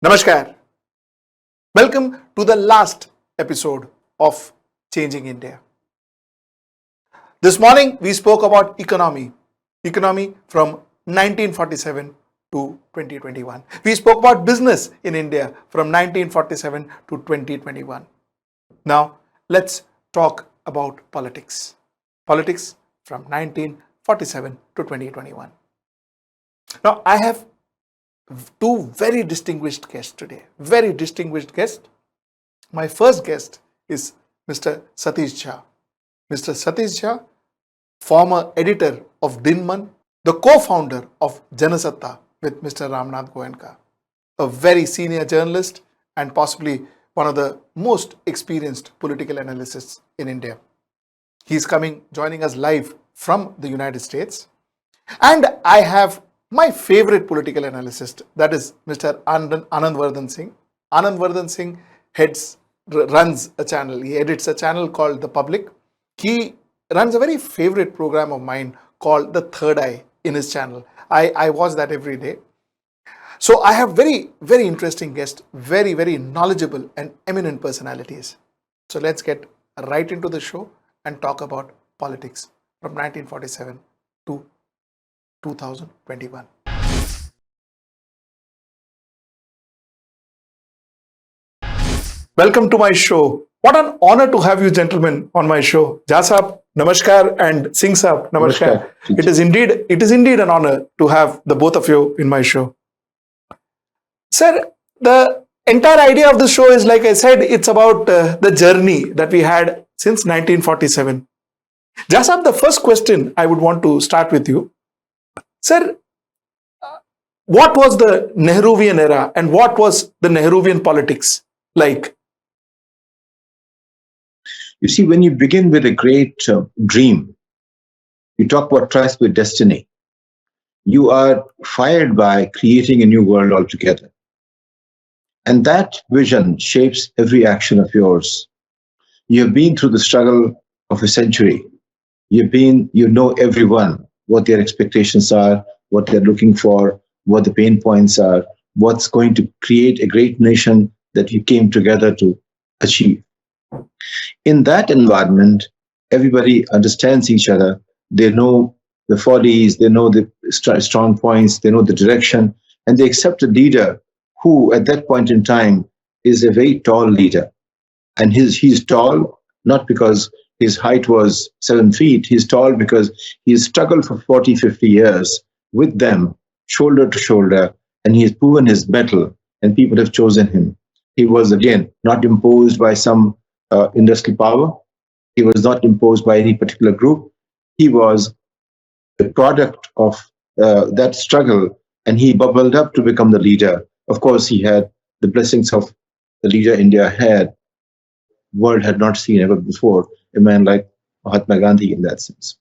Namaskar. Welcome to the last episode of Changing India. This morning we spoke about economy from 1947 to 2021. We spoke about business in India from 1947 to 2021. Now let's talk about politics. Politics from 1947 to 2021. Now I have two very distinguished guests today. Very distinguished guests. My first guest is Mr. Satish Jha. Mr. Satish Jha, former editor of Dinman, the co-founder of Janasatta with Mr. Ramnath Goenka, a very senior journalist and possibly one of the most experienced political analysts in India. He's joining us live from the United States. And I have my favorite political analyst, that is Mr. Anandvardhan Singh. Anandvardhan Singh runs a channel. He edits a channel called The Public. He runs a very favorite program of mine called The Third Eye in his channel. I watch that every day. So I have very, very interesting guests, very, very knowledgeable and eminent personalities. So let's get right into the show and talk about politics from 1947 to 2021. Welcome to my show. What an honor to have you gentlemen on my show. Jha Saab, Namaskar, and Singh Saab, Namaskar. It is indeed an honor to have the both of you in my show. Sir, the entire idea of the show is, like I said, it's about the journey that we had since 1947. Jha Saab, the first question I would want to start with you. Sir, what was the Nehruvian era and what was the Nehruvian politics like? You see, when you begin with a great dream, you talk about trust with destiny. You are fired by creating a new world altogether. And that vision shapes every action of yours. You have been through the struggle of a century. You know everyone, what their expectations are, what they're looking for, what the pain points are, what's going to create a great nation that you came together to achieve. In that environment, everybody understands each other. They know the follies, they know the strong points, they know the direction, and they accept a leader who, at that point in time, is a very tall leader. And he's tall, not because his height was 7 feet. He's tall because he's struggled for 40, 50 years with them, shoulder to shoulder, and he has proven his mettle, and people have chosen him. He was, again, not imposed by some industrial power. He was not imposed by any particular group. He was the product of that struggle, and he bubbled up to become the leader. Of course, he had the blessings of the leader India had, world had not seen ever before, a man like Mahatma Gandhi in that sense.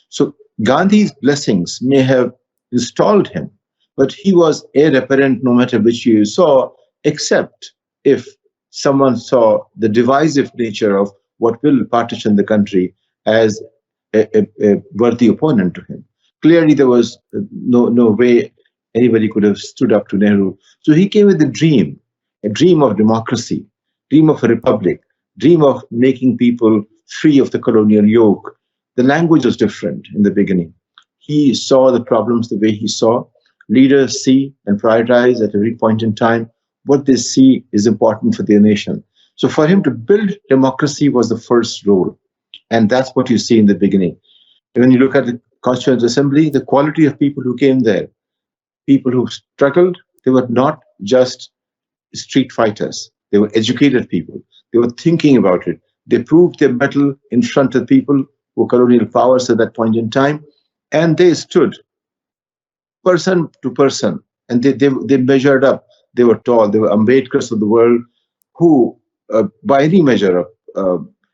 So Gandhi's blessings may have installed him, but he was heir apparent no matter which you saw, except if someone saw the divisive nature of what will partition the country as a worthy opponent to him. Clearly, there was no way anybody could have stood up to Nehru. So he came with a dream of democracy, dream of a republic, dream of making people free of the colonial yoke. The language was different in the beginning. He saw the problems the way he saw. Leaders see and prioritize at every point in time what they see is important for their nation. So for him to build democracy was the first role. And that's what you see in the beginning. And when you look at the Constituent Assembly, the quality of people who came there, people who struggled, they were not just street fighters. They were educated people. They were thinking about it. They proved their mettle in front of people who were colonial powers at that point in time. And they stood person to person. And they measured up. They were tall. They were Ambedkars of the world who, by any measure,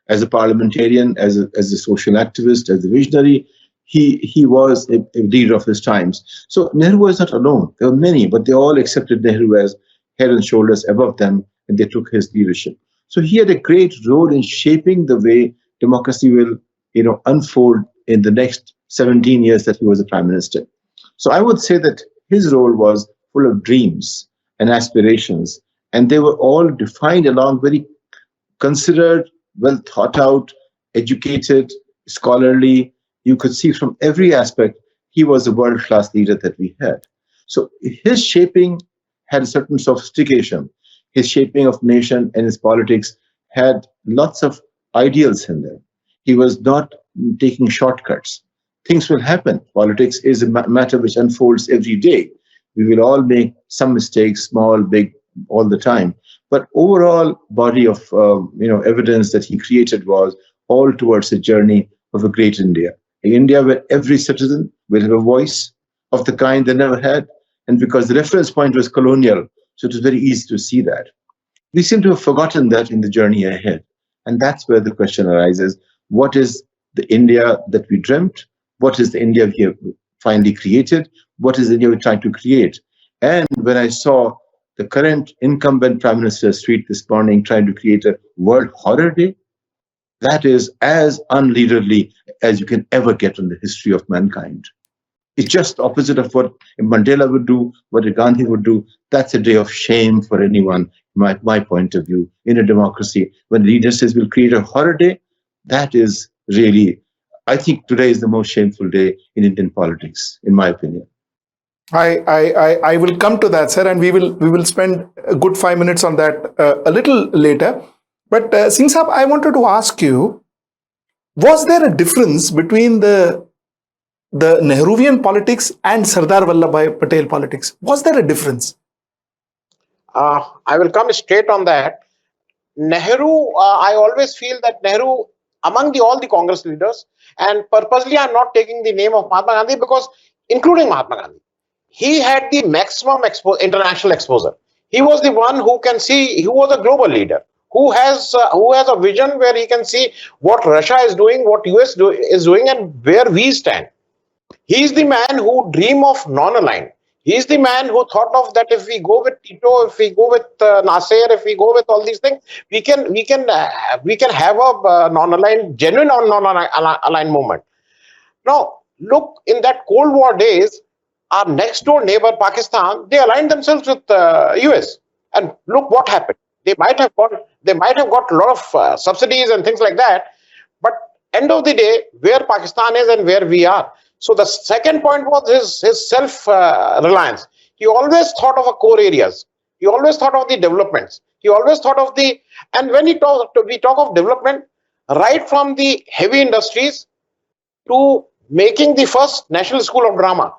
as a parliamentarian, as a social activist, as a visionary, he was a leader of his times. So Nehru was not alone. There were many, but they all accepted Nehru as head and shoulders above them, and they took his leadership. So he had a great role in shaping the way democracy will, unfold in the next 17 years that he was the prime minister. So I would say that his role was full of dreams. and aspirations. And they were all defined along very considered, well thought out, educated, scholarly. You could see from every aspect he was a world class leader that we had. So his shaping had a certain sophistication. His shaping of nation and his politics had lots of ideals in there. He was not taking shortcuts. Things will happen. Politics is a matter which unfolds every day. We will all make some mistakes, small, big, all the time. But overall body of evidence that he created was all towards a journey of a great India, an India where every citizen will have a voice of the kind they never had, and because the reference point was colonial, so it was very easy to see that. We seem to have forgotten that in the journey ahead, and that's where the question arises: what is the India that we dreamt? What is the India we have finally created? What is the India we're trying to create? And when I saw the current incumbent Prime Minister's tweet this morning trying to create a World Horror Day, that is as unleaderly as you can ever get in the history of mankind. It's just opposite of what Mandela would do, what Gandhi would do. That's a day of shame for anyone, my point of view. In a democracy, when the leader says we'll create a horror day, that is really, I think today is the most shameful day in Indian politics, in my opinion. I will come to that, sir, and we will spend a good 5 minutes on that a little later. But Singh Sahab, I wanted to ask you: was there a difference between the Nehruvian politics and Sardar Vallabhbhai Patel politics? Was there a difference? I will come straight on that. Nehru, I always feel that Nehru, among all the Congress leaders, and purposely I'm not taking the name of Mahatma Gandhi because, including Mahatma Gandhi, he had the maximum international exposure. He was the one who can see, who was a global leader, who has a vision where he can see what Russia is doing, what US is doing, and where we stand. He is the man who dreamed of non-aligned. He is the man who thought of that if we go with Tito, if we go with Nasser, if we go with all these things, we can have a non-aligned, genuine non-aligned movement. Now, look, in that Cold War days, our next door neighbor Pakistan, they aligned themselves with US, and look what happened. They might have got a lot of subsidies and things like that, but end of the day, where Pakistan is and where we are. So the second point was his self-reliance. He always thought of a core areas. He always thought of the developments. He always thought of and when we talk of development, right from the heavy industries to making the first National School of Drama.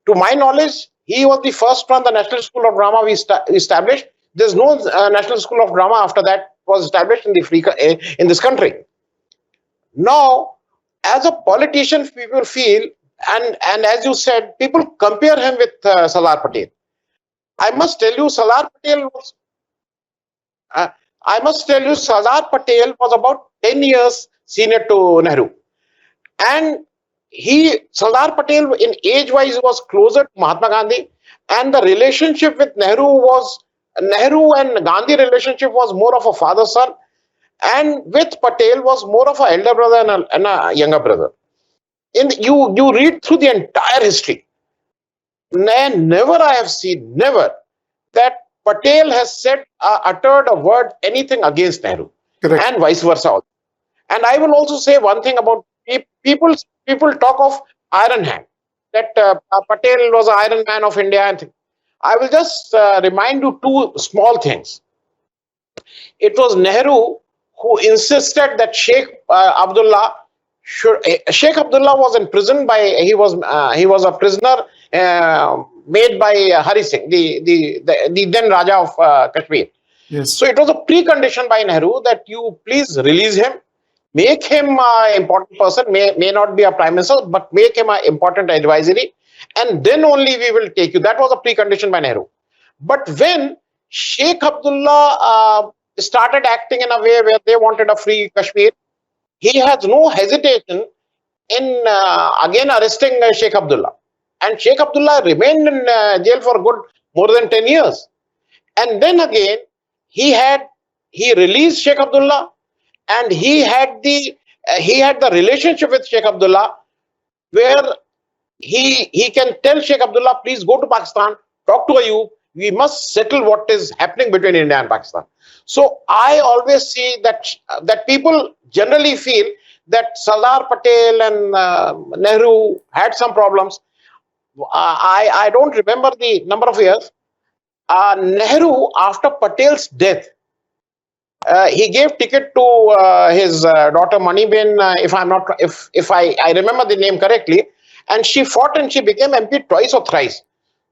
To my knowledge, he was the first one, the National School of Drama we established. There's no National School of Drama after that was established in this country. Now, as a politician, people feel, and as you said, people compare him with Sardar Patel. I must tell you, Sardar Patel was about 10 years senior to Nehru, and Sardar Patel, in age-wise, was closer to Mahatma Gandhi, and the relationship with Nehru and Gandhi relationship was more of a father-son, and with Patel was more of an elder brother and a younger brother. You read through the entire history, never I have seen, never, that Patel has uttered a word, anything against Nehru. Correct. And vice versa. And I will also say one thing about people talk of Iron Hand, that Patel was an Iron Man of India. And I will just remind you two small things. It was Nehru who insisted that Sheikh Abdullah was in prison he was a prisoner made by Hari Singh, the then Raja of Kashmir. Yes. So it was a precondition by Nehru that you please release him, make him an important person, may not be a prime minister, but make him an important advisory, and then only we will take you. That was a precondition by Nehru. But when Sheikh Abdullah started acting in a way where they wanted a free Kashmir, he has no hesitation in again arresting Sheikh Abdullah. And Sheikh Abdullah remained in jail for good more than 10 years. And then again, he released Sheikh Abdullah, and he had the relationship with Sheikh Abdullah where he can tell Sheikh Abdullah, please go to Pakistan, talk to Ayub, we must settle what is happening between India and Pakistan. So I always see that people generally feel that Sardar Patel and Nehru had some problems. I don't remember the number of years. Nehru, after Patel's death, he gave ticket to his daughter Maniben, if I remember the name correctly, and she fought and she became MP twice or thrice.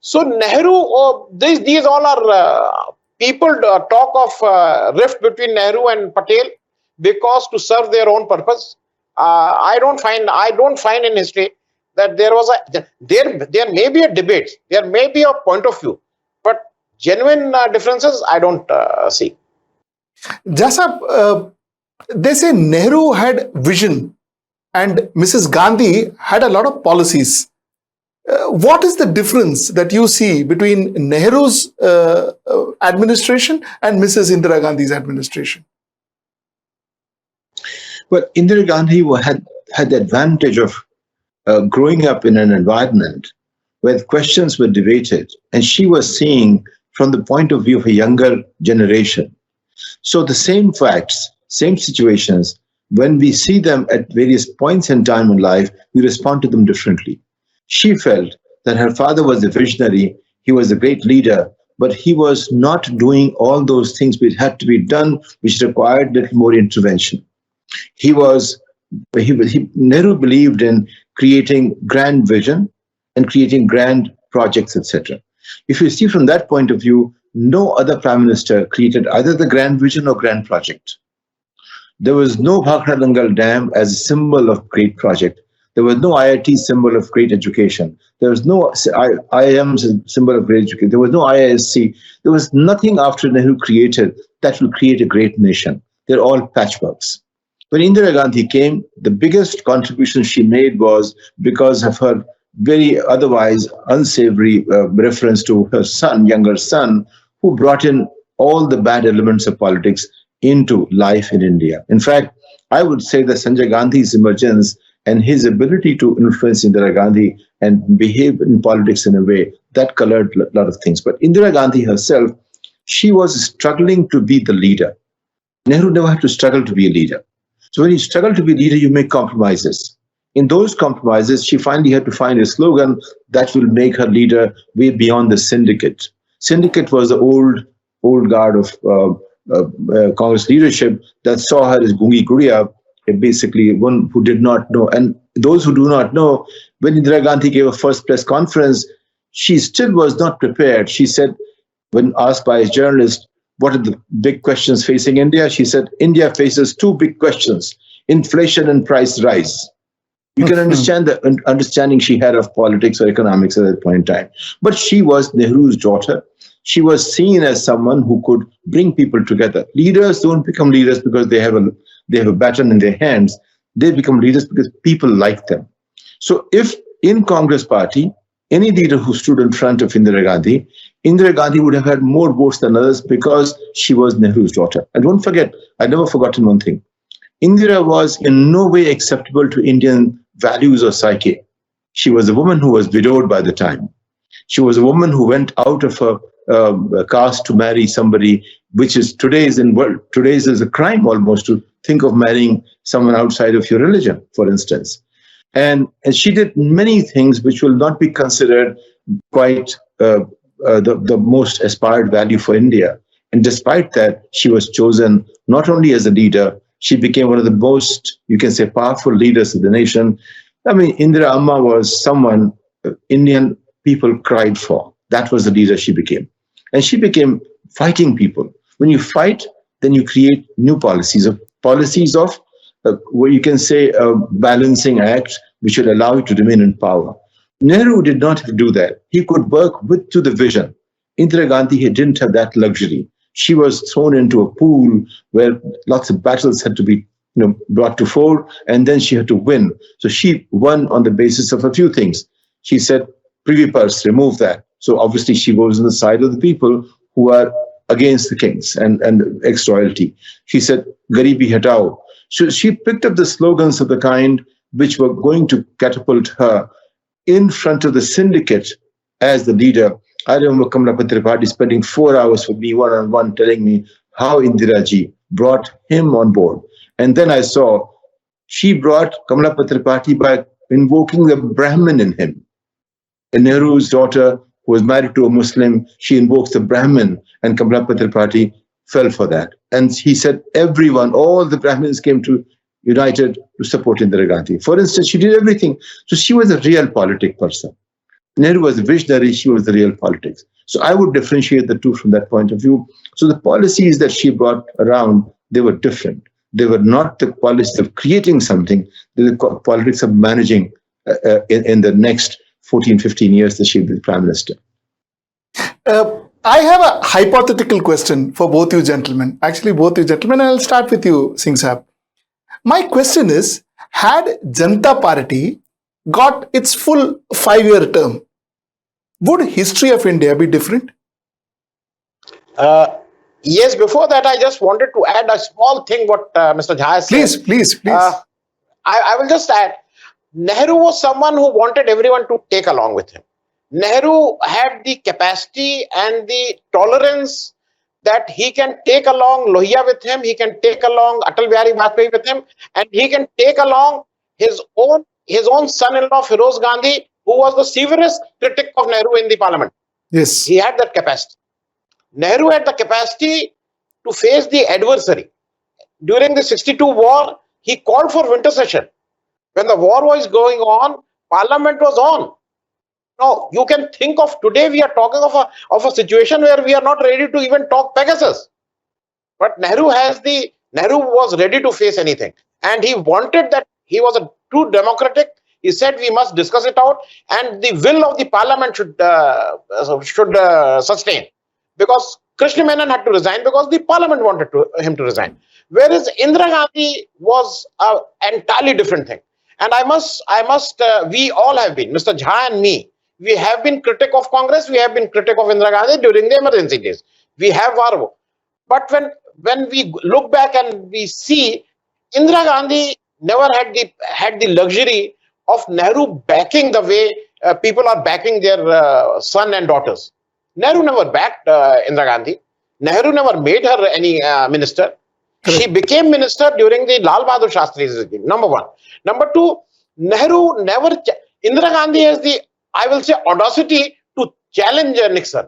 So Nehru, these all are people talk of rift between Nehru and Patel because to serve their own purpose. I don't find in history that there may be a debate, there may be a point of view, but genuine differences I don't see. Jasa, they say Nehru had vision and Mrs. Gandhi had a lot of policies. What is the difference that you see between Nehru's administration and Mrs. Indira Gandhi's administration? Well, Indira Gandhi had the advantage of growing up in an environment where questions were debated, and she was seeing from the point of view of a younger generation. So the same facts, same situations, when we see them at various points in time in life, we respond to them differently. She felt that her father was a visionary, he was a great leader, but he was not doing all those things which had to be done, which required little more intervention. Nehru believed in creating grand vision and creating grand projects, etc. If you see from that point of view, no other prime minister created either the grand vision or grand project. There was no Bhakra Dangal Dam as a symbol of great project. There was no IIT symbol of great education. There was no IIM symbol of great education. There was no IISc. There was nothing after Nehru created that will create a great nation. They're all patchworks. When Indira Gandhi came, the biggest contribution she made was because of her very otherwise unsavory reference to her son, younger son, who brought in all the bad elements of politics into life in India. In fact, I would say that Sanjay Gandhi's emergence and his ability to influence Indira Gandhi and behave in politics in a way that colored a lot of things. But Indira Gandhi herself, she was struggling to be the leader. Nehru never had to struggle to be a leader. So when you struggle to be a leader, you make compromises. In those compromises, she finally had to find a slogan that will make her leader way beyond the syndicate. Syndicate was the old guard of Congress leadership that saw her as Gungi Guriya, basically one who did not know. And those who do not know, when Indira Gandhi gave her first press conference, she still was not prepared. She said, when asked by a journalist, what are the big questions facing India? She said, India faces two big questions, inflation and price rise. You can understand the understanding she had of politics or economics at that point in time. But she was Nehru's daughter. She was seen as someone who could bring people together. Leaders don't become leaders because they have a baton in their hands. They become leaders because people like them. So if in Congress party, any leader who stood in front of Indira Gandhi would have had more votes than others because she was Nehru's daughter. And don't forget, I've never forgotten one thing. Indira was in no way acceptable to Indian values or psyche. She was a woman who was widowed by the time. She was a woman who went out of her caste to marry somebody, which is today's is a crime almost to think of marrying someone outside of your religion, for instance. And she did many things which will not be considered quite the most aspired value for India. And despite that, she was chosen not only as a leader, she became one of the most, you can say, powerful leaders of the nation. I mean, Indira Amma was someone Indian people cried for. That was the leader she became. And she became fighting people. When you fight, then you create new policies of what you can say a balancing act which will allow you to remain in power. Nehru did not have to do that. He could work to the vision. Indira Gandhi didn't have that luxury. She was thrown into a pool where lots of battles had to be brought to fore, and then she had to win. So she won on the basis of a few things. She said, Privy Purse, remove that. So obviously she goes on the side of the people who are against the kings and ex-royalty. She said, Garibi Hatao. So she picked up the slogans of the kind which were going to catapult her in front of the syndicate as the leader. I remember Kamala Party spending 4 hours with me one-on-one telling me how Indira ji brought him on board. And then I saw she brought Kamala Party by invoking the Brahmin in him. And Nehru's daughter, who was married to a Muslim, she invokes the Brahmin, and Kamala Party fell for that. And he said everyone, all the Brahmins came to united to support Indira Gandhi. For instance, she did everything. So she was a real politic person. Nehru was a visionary, she was the real politics. So I would differentiate the two from that point of view. So the policies that she brought around, they were different. They were not the policies of creating something, they were the politics of managing in the next 14, 15 years that she was Prime Minister. I have a hypothetical question for both you gentlemen. Actually, both you gentlemen, I'll start with you, Singh Sahab. My question is, had Janata Party got its full 5-year term, would history of India be different? Yes, before that, I just wanted to add a small thing what Mr. Jha said. Please. I will just add, Nehru was someone who wanted everyone to take along with him. Nehru had the capacity and the tolerance that he can take along Lohia with him, he can take along Atal Bihari Vajpayee with him, and he can take along his own son-in-law Feroz Gandhi, who was the severest critic of Nehru in the parliament. Yes. He had that capacity. Nehru had the capacity to face the adversary. During the 62 war, he called for winter session. When the war was going on, parliament was on. Now, you can think of today, we are talking of a situation where we are not ready to even talk Pegasus. But Nehru was ready to face anything. And he wanted that, he was a true democratic. He said we must discuss it out and the will of the parliament should sustain. Because Krishna Menon had to resign because the parliament wanted him to resign. Whereas Indira Gandhi was an entirely different thing. And we all have been, Mr. Jha and me, we have been critic of Congress, we have been critic of Indira Gandhi during the emergency days. We have our. But when we look back and we see, Indira Gandhi never had the luxury of Nehru backing the way people are backing their son and daughters. Nehru never backed Indira Gandhi. Nehru never made her any minister. She became minister during the Lal Bahadur Shastri's regime, number one. Number two, Indira Gandhi has the, I will say, audacity to challenge Nixon,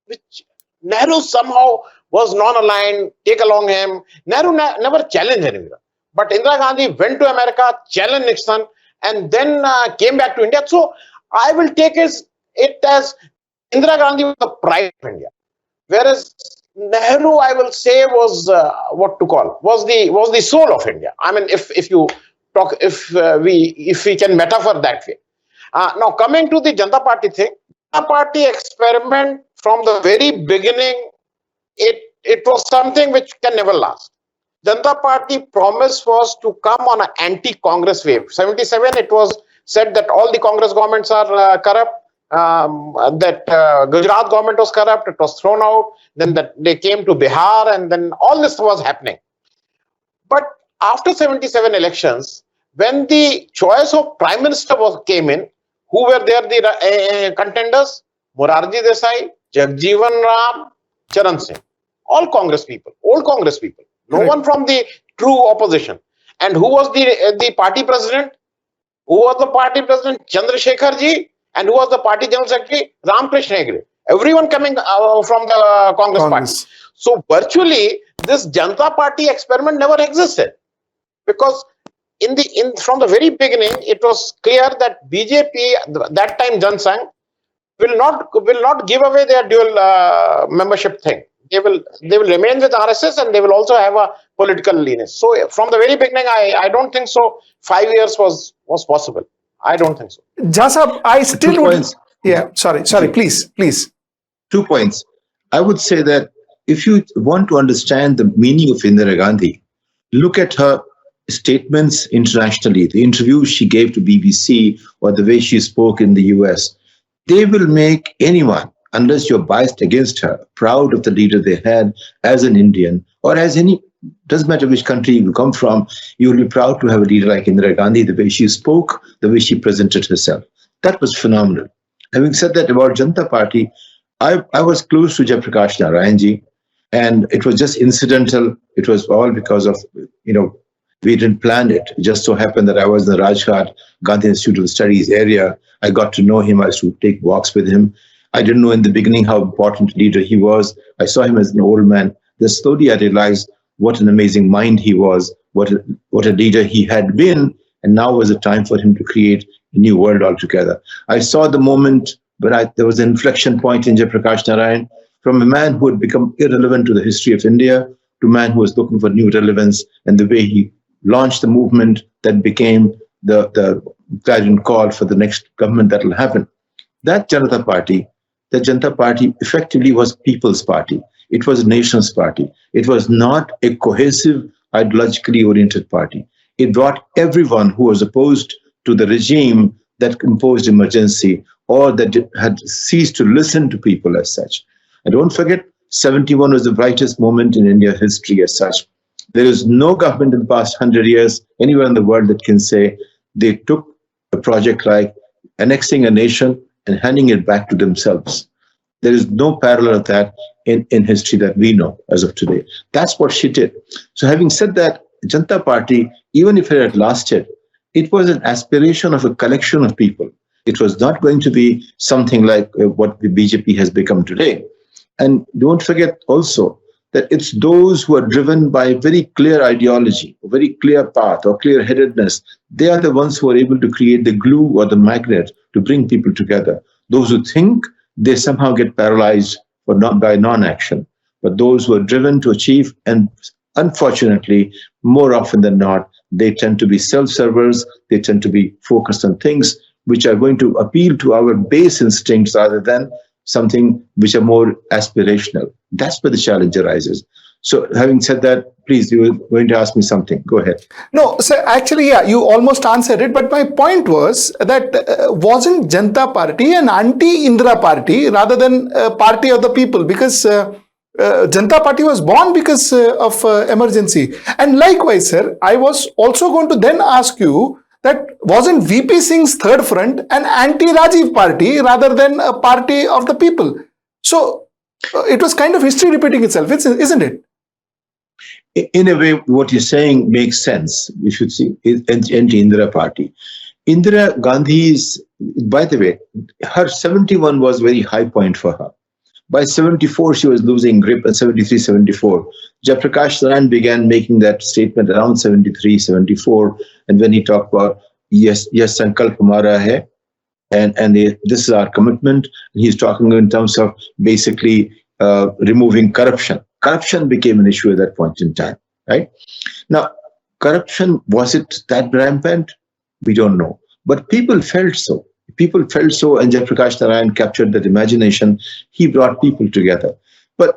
which Nehru somehow was non-aligned, take along him. Nehru never challenged anyone. But Indira Gandhi went to America, challenged Nixon, and then came back to India. So I will take it as Indira Gandhi was the pride of India. Whereas Nehru, I will say, was was the soul of India. I mean, if we can metaphor that way. Now coming to the Janata Party thing, Janata Party experiment from the very beginning, it was something which can never last. Janata Party promise was to come on an anti-Congress wave. 77, it was said that all the Congress governments are corrupt. That Gujarat government was corrupt, it was thrown out, then that they came to Bihar, and then all this was happening. But after 77 elections, when the choice of Prime Minister came in, who were there the contenders? Morarji Desai, Jagjeevan Ram, Charan Singh. All Congress people, old Congress people. No one from the true opposition. And who was the party president? Who was the party president? Chandrasekhar ji. And who was the party general secretary? Ramakrishna Hegde. Everyone coming from the Congress party. So virtually, this Janata Party experiment never existed, because from the very beginning, it was clear that BJP, that time Jan Sangh, will not give away their dual membership thing. They will remain with RSS, and they will also have a political leanness. So from the very beginning, I don't think so 5 years was possible. I don't think so. Jasab, I still would. Yeah, sorry, please. 2 points. I would say that if you want to understand the meaning of Indira Gandhi, look at her statements internationally, the interviews she gave to BBC or the way she spoke in the US. They will make anyone, unless you're biased against her, proud of the leader they had as an Indian or as any. Doesn't matter which country you come from, you will be proud to have a leader like Indira Gandhi, the way she spoke, the way she presented herself. That was phenomenal. Having said that about Janata Party, I was close to Jayaprakash Narayanji, and it was just incidental. It was all because of, we didn't plan it. It just so happened that I was in the Rajghat Gandhi Institute of Studies area. I got to know him. I used to take walks with him. I didn't know in the beginning how important a leader he was. I saw him as an old man. Then slowly I realized what an amazing mind he was, what a leader he had been, and now was the time for him to create a new world altogether. I saw the moment when there was an inflection point in Jayaprakash Narayan, from a man who had become irrelevant to the history of India to a man who was looking for new relevance, and the way he launched the movement that became the clarion call for the next government that will happen. That Janata Party, the Janata Party effectively was people's party. It was a nation's party. It was not a cohesive, ideologically oriented party. It brought everyone who was opposed to the regime that imposed emergency or that had ceased to listen to people as such. And don't forget, 71 was the brightest moment in India's history as such. There is no government in the past 100 years anywhere in the world that can say they took a project like annexing a nation and handing it back to themselves. There is no parallel of that in history that we know as of today. That's what she did. So having said that, Janata Party, even if it had lasted, it was an aspiration of a collection of people. It was not going to be something like what the BJP has become today. And don't forget also that it's those who are driven by very clear ideology, a very clear path or clear-headedness. They are the ones who are able to create the glue or the magnet to bring people together. Those who think, they somehow get paralyzed by non-action. But those who are driven to achieve, and unfortunately, more often than not, they tend to be self-servers. They tend to be focused on things which are going to appeal to our base instincts rather than something which are more aspirational. That's where the challenge arises. So having said that, please, you were going to ask me something. Go ahead. No, so actually, yeah, you almost answered it. But my point was that wasn't Janata Party an anti-Indira party rather than a party of the people? Because Janata Party was born because of emergency. And likewise, sir, I was also going to then ask you that wasn't VP Singh's Third Front an anti-Rajiv party rather than a party of the people? So it was kind of history repeating itself, isn't it? In a way, what you're saying makes sense. We should see anti-Indira party. Indira Gandhi's, by the way, her 71 was very high point for her. By 74, she was losing grip, and 73, 74. Jayaprakash Narayan began making that statement around 73, 74. And when he talked about, yes, Sankalp Hamara hai, and this is our commitment, he's talking in terms of basically removing corruption. Corruption became an issue at that point in time, right? Now, corruption, was it that rampant? We don't know. But people felt so. People felt so, and Jayaprakash Narayan captured that imagination. He brought people together. But,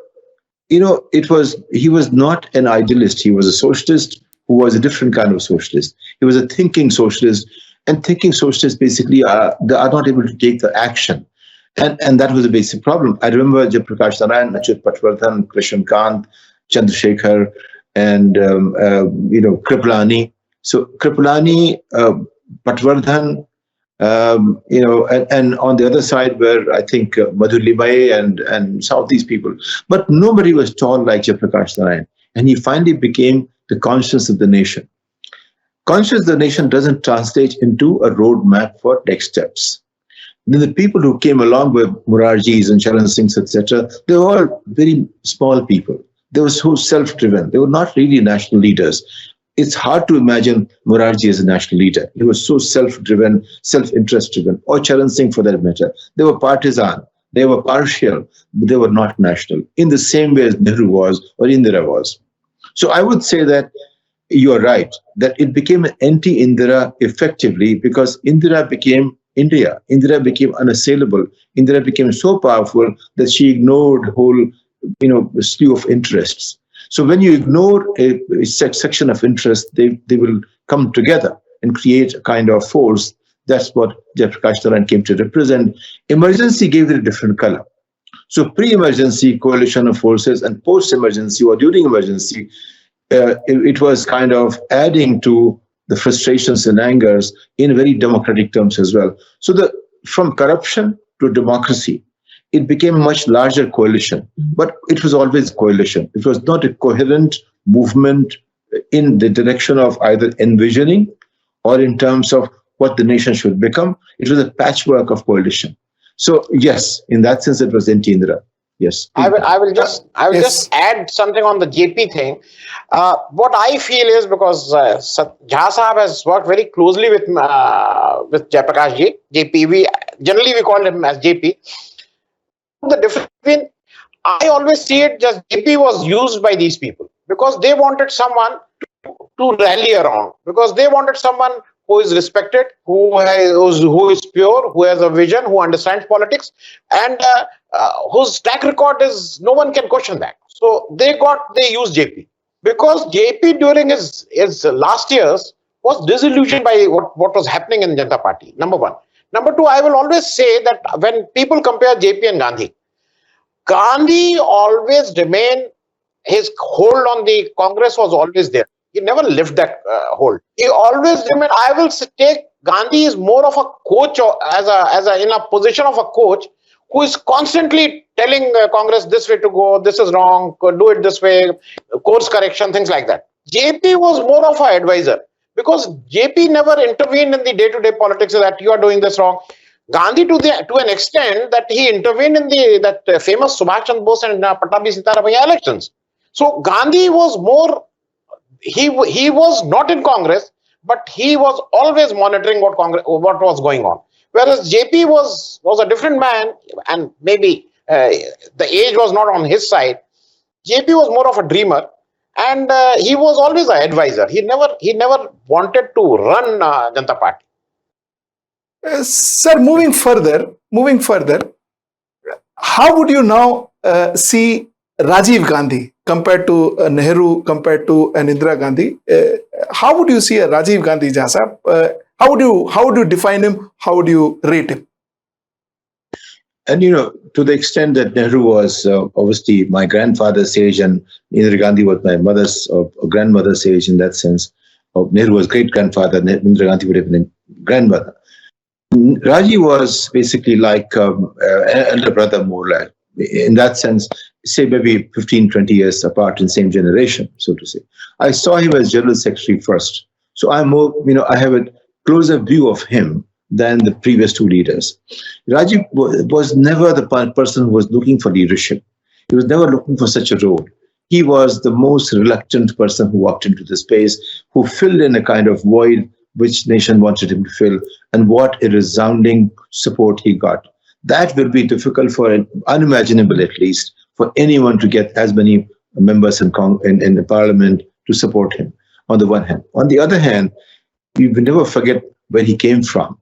he was not an idealist. He was a socialist who was a different kind of socialist. He was a thinking socialist, and thinking socialists basically they are not able to take the action. And that was a basic problem. I remember Jayaprakash Narayan, Achyut Patwardhan, Krishan Kant, Chandrasekhar, and, Kripalani. So Kripalani, Patwardhan, and on the other side were, I think, Madhur Libai and some of these people. But nobody was tall like Jayaprakash Narayan. And he finally became the conscience of the nation. Conscience of the nation doesn't translate into a roadmap for next steps. Then the people who came along with Morarjis and Charan Singhs, etc., they were all very small people. They were so self-driven. They were not really national leaders. It's hard to imagine Morarji as a national leader. He was so self-driven, self-interest-driven, or Charan Singh for that matter. They were partisan. They were partial, but they were not national, in the same way as Nehru was or Indira was. So I would say that you're right, that it became an anti-Indira effectively because Indira became India. Indira became unassailable. Indira became so powerful that she ignored whole, slew of interests. So when you ignore a section of interest, they will come together and create a kind of force. That's what Jayaprakash Narayan came to represent. Emergency gave it a different color. So pre-emergency coalition of forces and post-emergency or during emergency, it was kind of adding to the frustrations and angers in very democratic terms as well. So from corruption to democracy, it became a much larger coalition. But it was always coalition. It was not a coherent movement in the direction of either envisioning or in terms of what the nation should become. It was a patchwork of coalition. So yes, in that sense, it was anti-Indira. Yes. I will just Yes. just add something on the JP thing. What I feel is, because Jha Sahab has worked very closely with Jayaprakash ji, JP. We call him as JP. The difference between, I always see it, just JP was used by these people because they wanted someone to rally around, because they wanted someone who is respected, who is pure, who has a vision, who understands politics, and whose track record is, no one can question that. So they used JP because JP during his last years was disillusioned by what was happening in Janata Party. Number one. Number two, I will always say that when people compare JP and Gandhi always remained, his hold on the Congress was always there. He never left that hold. He always remained. I will take Gandhi is more of a coach, or in a position of a coach who is constantly telling Congress this way to go, this is wrong, do it this way, course correction, things like that. JP was more of an advisor because JP never intervened in the day-to-day politics that you are doing this wrong. Gandhi, to an extent that he intervened in that famous Subhash Chandra Bose and Pattabhi Sitaramaiah elections. So Gandhi was more. He was not in Congress, but he was always monitoring what was going on. Whereas JP was a different man, and maybe the age was not on his side. JP was more of a dreamer, and he was always an advisor. He never wanted to run Janata Party. Sir, moving further, how would you now see Rajiv Gandhi compared to Nehru, compared to an Indira Gandhi? How would you see a Rajiv Gandhi, Jha Sahab? How would you define him? How would you rate him? And to the extent that Nehru was obviously my grandfather's age, and Indira Gandhi was my mother's or grandmother's age in that sense. Nehru was great grandfather. Indira Gandhi would have been a grandmother. Rajiv was basically like an elder brother, more like, in that sense, say maybe 15, 20 years apart in same generation, so to say. I saw him as General Secretary first. So I'm more, I have a closer view of him than the previous two leaders. Rajiv was never the person who was looking for leadership. He was never looking for such a role. He was the most reluctant person who walked into the space, who filled in a kind of void which nation wanted him to fill, and what a resounding support he got. That will be difficult unimaginable at least, for anyone to get as many members in the parliament to support him, on the one hand. On the other hand, we will never forget where he came from,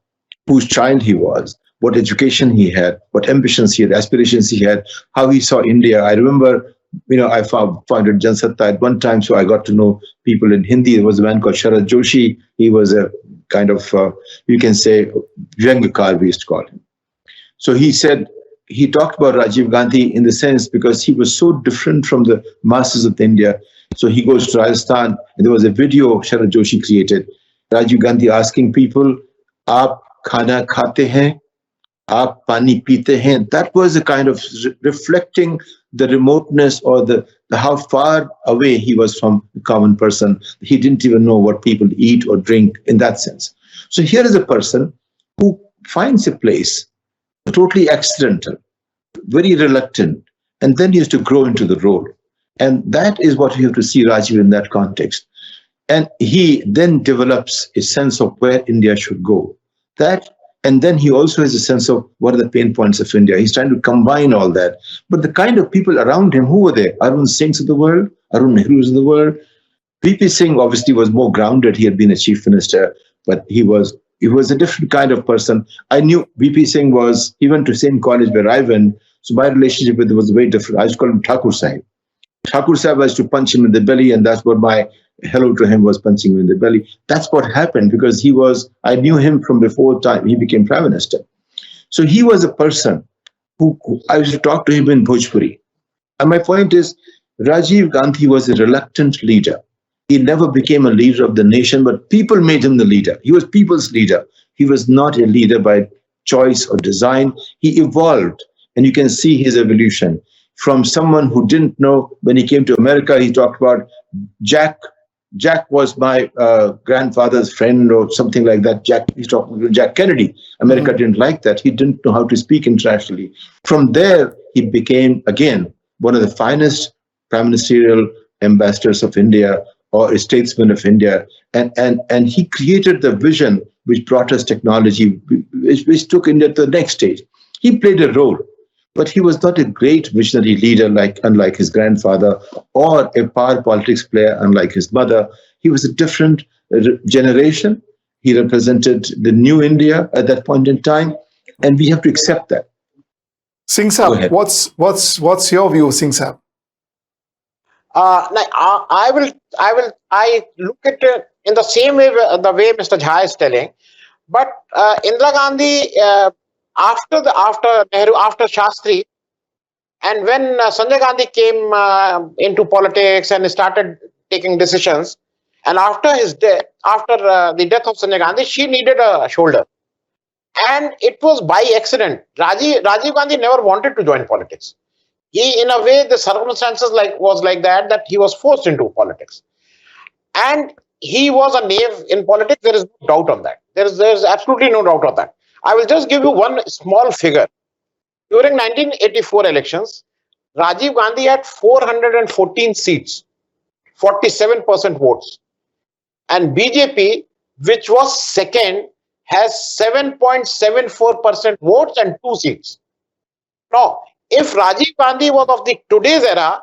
whose child he was, what education he had, what ambitions he had, aspirations he had, how he saw India. I remember, I founded Jansatta at one time, so I got to know people in Hindi. There was a man called Sharad Joshi. He was a kind of, you can say, Vyangakar, we used to call him. So he talked about Rajiv Gandhi in the sense because he was so different from the masses of India. So he goes to Rajasthan, and there was a video Sharad Joshi created, Rajiv Gandhi asking people, "Aap khana khate hain? Aap pani peete hain?" That was a kind of reflecting the remoteness or the how far away he was from the common person. He didn't even know what people eat or drink in that sense. So here is a person who finds a place, totally accidental, very reluctant, and then he has to grow into the role. And that is what we have to see Rajiv in that context. And he then develops a sense of where India should go. And then he also has a sense of what are the pain points of India. He's trying to combine all that. But the kind of people around him, who were they? Arun Singhs of the world, Arun Nehrus of the world. VP Singh obviously was more grounded. He had been a chief minister, but he was a different kind of person. I knew VP Singh he went to the same college where I went, so my relationship with him was very different. I used to call him Thakur Sahib. Thakur Sahib was to punch him in the belly, and that's what my hello to him was, punching him in the belly. That's what happened because I knew him from before time he became Prime Minister. So he was a person who I used to talk to him in Bhojpuri. And my point is, Rajiv Gandhi was a reluctant leader. He never became a leader of the nation, but people made him the leader. He was people's leader. He was not a leader by choice or design. He evolved And you can see his evolution from someone who didn't know. When he came to America, he talked about Jack. Jack was my grandfather's friend or something like that. He's talking to Jack Kennedy. America didn't like that. He didn't know how to speak internationally. From there, he became, again, one of the finest prime ministerial ambassadors of India or a statesman of India. And he created the vision which brought us technology, which took India to the next stage. He played a role, but he was not a great visionary leader, unlike his grandfather, or a power politics player, unlike his mother. He was a different generation. He represented the new India at that point in time, and we have to accept that. Singh Saab, what's your view, Singh Saab? I look at it in the same way the way Mr. Jha is telling, but Indira Gandhi after Nehru, after Shastri, and when Sanjay Gandhi came into politics and started taking decisions, and after his death, after the death of Sanjay Gandhi, she needed a shoulder, and it was by accident. Rajiv Gandhi never wanted to join politics. He, in a way, the circumstances was like that he was forced into politics, and he was a knave in politics. There is no doubt on that. There is absolutely no doubt on that. I will just give you one small figure. During 1984 elections, Rajiv Gandhi had 414 seats, 47% votes, and BJP, which was second, has 7.74% votes and 2 seats. Now, if Rajiv Gandhi was of the today's era,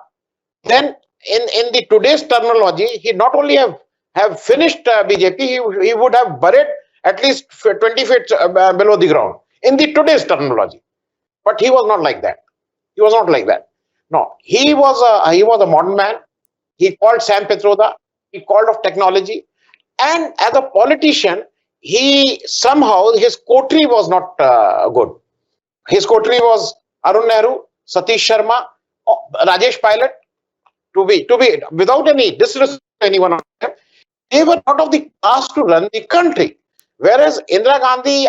then in the today's terminology, he not only have finished BJP, he would have buried at least 20 feet below the ground in the today's terminology. But he was not like that. He was not like that. No, he was a modern man. He called Sam Pitroda. He called of technology, and as a politician, he somehow his coterie was not good. His coterie was Arun Nehru, Satish Sharma, Rajesh Pilot. To be without any disrespect to anyone of them, they were not of the class to run the country. Whereas Indira Gandhi,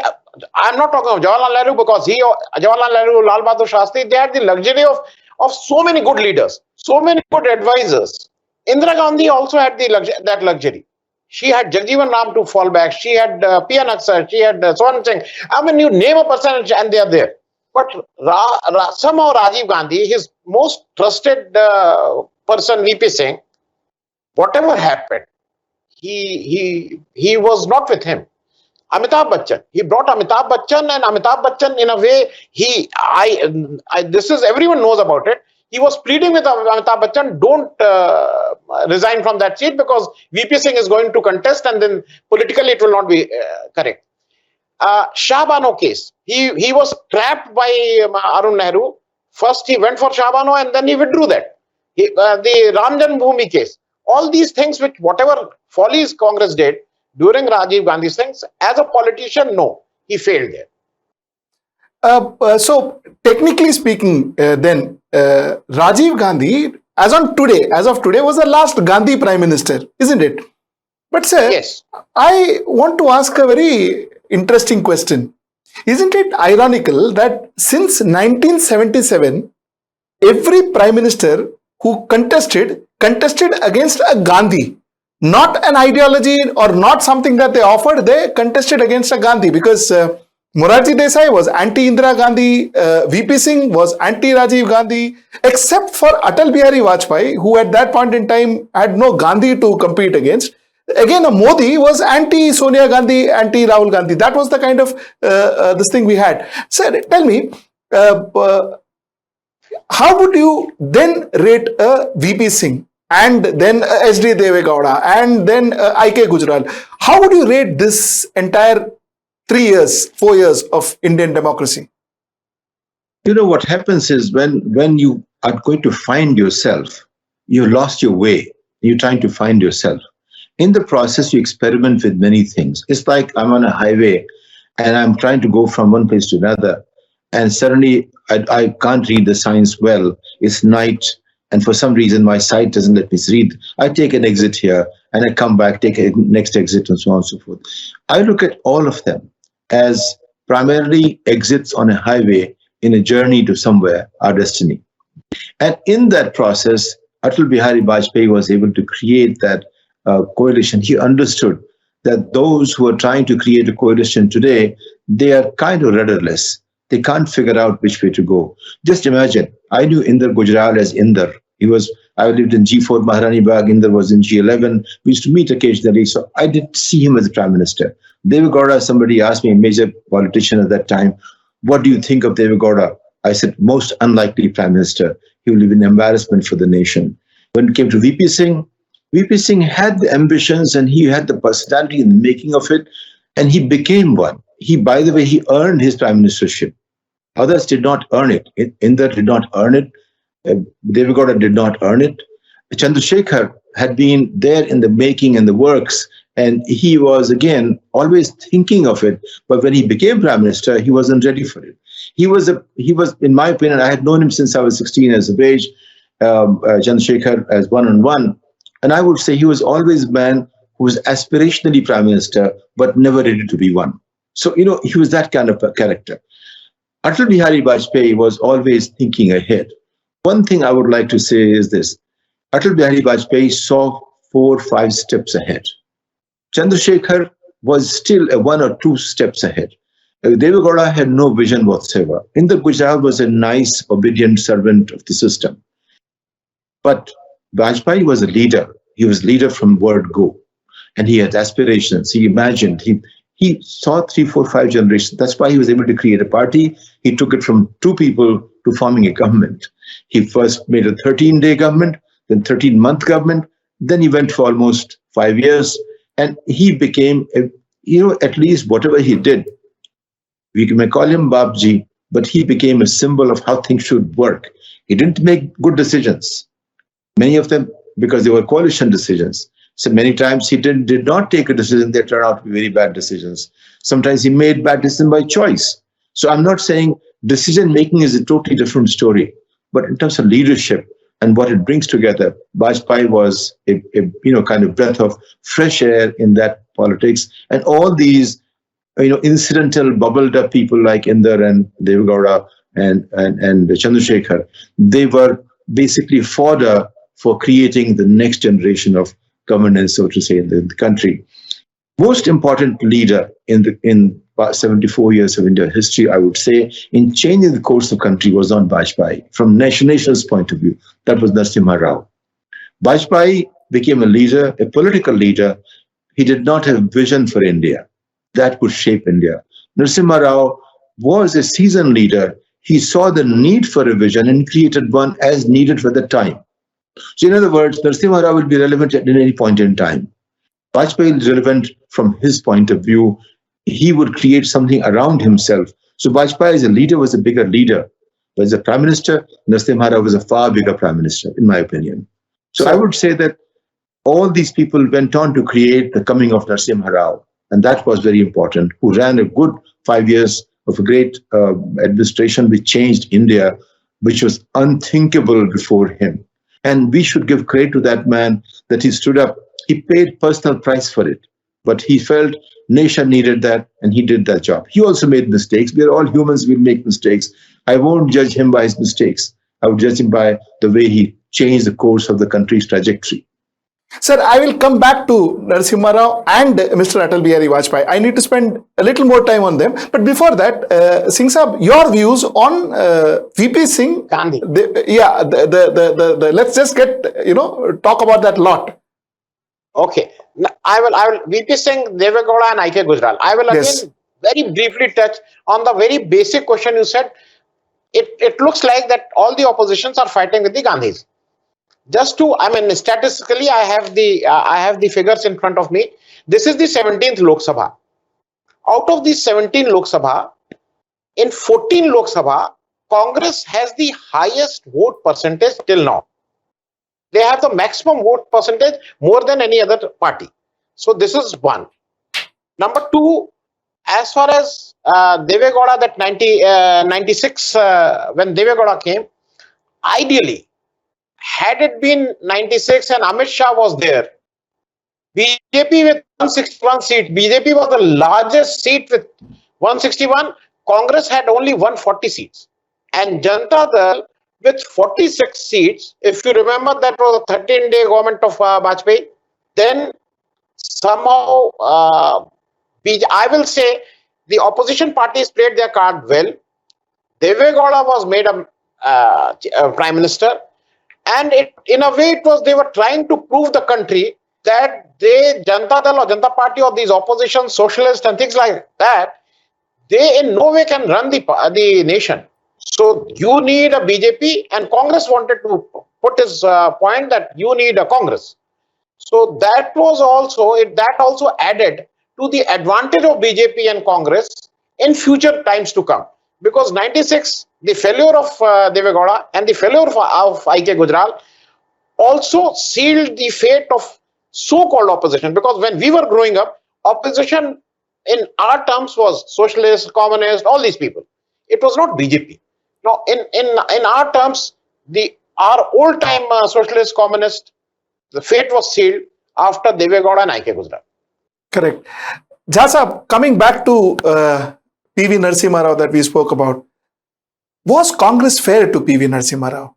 I'm not talking of Jawaharlal Nehru, because Jawaharlal Nehru, Lal Bahadur Shastri, they had the luxury of so many good leaders, so many good advisors. Indira Gandhi also had that luxury. She had Jagjeevan Ram to fall back. She had P.N. Aksar. She had Swan Singh. I mean, you name a person and they are there. But somehow Rajiv Gandhi, his most trusted person, VP Singh, whatever happened, he was not with him. Amitabh Bachchan, he brought Amitabh Bachchan, and Amitabh Bachchan, in a way, this is, everyone knows about it. He was pleading with Amitabh Bachchan, don't resign from that seat, because VP Singh is going to contest, and then politically it will not be correct. Shah Bano case, he was trapped by Arun Nehru. First he went for Shah Bano, and then he withdrew that. The Ram Janmabhoomi case, all these things, which whatever follies Congress did during Rajiv Gandhi's things, as a politician, no, he failed there. So technically speaking, then Rajiv Gandhi, as of today, was the last Gandhi Prime Minister, isn't it? But sir, yes, I want to ask a very interesting question. Isn't it ironical that since 1977, every Prime Minister who contested against a Gandhi, not an ideology or not something that they offered, they contested against a Gandhi, because Morarji Desai was anti-Indira Gandhi, VP Singh was anti-Rajiv Gandhi, except for Atal Bihari Vajpayee, who at that point in time had no Gandhi to compete against. Again, Modi was anti-Sonia Gandhi, anti-Rahul Gandhi. That was the kind of this thing we had. Sir, tell me, how would you then rate VP Singh, and then SD Deve Gowda, and then IK Gujral? How would you rate this entire 4 years of Indian democracy? You know, what happens is when you are going to find yourself, you lost your way. You're trying to find yourself. In the process, you experiment with many things. It's like I'm on a highway and I'm trying to go from one place to another. And suddenly I can't read the signs well. It's night. And for some reason, my sight doesn't let me read. I take an exit here and I come back, take a next exit, and so on and so forth. I look at all of them as primarily exits on a highway in a journey to somewhere, our destiny. And in that process, Atal Bihari Vajpayee was able to create that coalition. He understood that those who are trying to create a coalition today, they are kind of rudderless. They can't figure out which way to go. Just imagine, I knew Inder Gujral as Inder. I lived in G4 Maharani Bagh, Inder was in G11. We used to meet occasionally, so I didn't see him as a prime minister. Deve Gowda, somebody asked me, a major politician at that time, what do you think of Deve Gowda? I said, most unlikely prime minister. He will be an embarrassment for the nation. When it came to VP Singh had the ambitions and he had the personality in the making of it, and he became one. By the way, he earned his prime ministership. Others did not earn it. Inder did not earn it. Deve Gowda did not earn it. Chandrasekhar had been there in the making and the works, and he was, again, always thinking of it. But when he became prime minister, he wasn't ready for it. He was, in my opinion, I had known him since I was 16 years of age, Chandrasekhar, as one-on-one. And I would say he was always a man who was aspirationally prime minister, but never ready to be one. So, he was that kind of a character. Atal Bihari Vajpayee was always thinking ahead. One thing I would like to say is this. Atal Bihari Vajpayee saw 4 or 5 steps ahead. Chandrasekhar was still 1 or 2 steps ahead. Deve Gowda had no vision whatsoever. Inder Gujral was a nice, obedient servant of the system. But Vajpayee was a leader. He was leader from word go. And he had aspirations. He imagined. He saw 3, 4, 5 generations. That's why he was able to create a party. He took it from 2 people to forming a government. He first made a 13-day government, then 13-month government. Then he went for almost 5 years. And he became, at least whatever he did, we may call him Babji, but he became a symbol of how things should work. He didn't make good decisions. Many of them, because they were coalition decisions. So many times he did not take a decision that turned out to be very bad decisions. Sometimes he made bad decisions by choice. So I'm not saying decision making is a totally different story, but in terms of leadership and what it brings together, Vajpayee was a kind of breath of fresh air in that politics. And all these incidental bubbled up people like Inder and Deve Gowda and Chandrasekhar, they were basically fodder for creating the next generation of governance, so to say, in the country. Most important leader in 74 years of Indian history, I would say, in changing the course of the country was not Vajpayee. From nationalist point of view, that was Narasimha Rao. Vajpayee became a leader, a political leader. He did not have vision for India that could shape India. Narasimha Rao was a seasoned leader. He saw the need for a vision and created one as needed for the time. So in other words, Narasimha Rao will be relevant at any point in time. Vajpayee is relevant from his point of view. He would create something around himself. So Vajpayee as a leader was a bigger leader. But as a prime minister, Narasimha Rao was a far bigger prime minister, in my opinion. So I would say that all these people went on to create the coming of Narasimha Rao. And that was very important, who ran a good 5 years of a great administration which changed India, which was unthinkable before him. And we should give credit to that man that he stood up. He paid personal price for it, but he felt nation needed that, and he did that job. He also made mistakes. We are all humans, we make mistakes. I won't judge him by his mistakes. I would judge him by the way he changed the course of the country's trajectory. Sir, I will come back to Narasimha Rao and Mr. Atal Bihari Vajpayee. I need to spend a little more time on them. But before that, Singh Saab, your views on VP Singh? Gandhi. Let's just get, talk about that lot. Okay. I will VP Singh, Deve Gowda and I.K. Gujral. I will again very briefly touch on the very basic question you said. It looks like that all the oppositions are fighting with the Gandhis. Statistically, I have the figures in front of me. This is the 17th Lok Sabha. Out of these 17 Lok Sabha, in 14 Lok Sabha, Congress has the highest vote percentage till now. They have the maximum vote percentage more than any other party. So this is one. Number two, as far as Deve Gowda, that 96, when Deve Gowda came, ideally, had it been 96 and Amit Shah was there, BJP with 161 seats, BJP was the largest seat with 161, Congress had only 140 seats. and Janata Dal with 46 seats. If you remember, that was a 13-day government of Vajpayee. Then somehow, I will say, the opposition parties played their card well. Deve Gowda was made a prime minister, and in a way, they were trying to prove the country that Janata Dal or Janata Party or these opposition socialists and things like that, they in no way can run the nation. So you need a BJP, and Congress wanted to put his point that you need a Congress. So that also added to the advantage of BJP and Congress in future times to come. Because 96, the failure of Deve Gowda and the failure of I.K. Gujral also sealed the fate of so-called opposition. Because when we were growing up, opposition in our terms was socialist, communist, all these people. It was not BJP. Now, in our terms, our old-time socialist, communist, the fate was sealed after Deve Gowda and I.K. Gujral. Correct. Jasa, coming back to P.V. Narasimha Rao that we spoke about, was Congress fair to P.V. Narasimha Rao?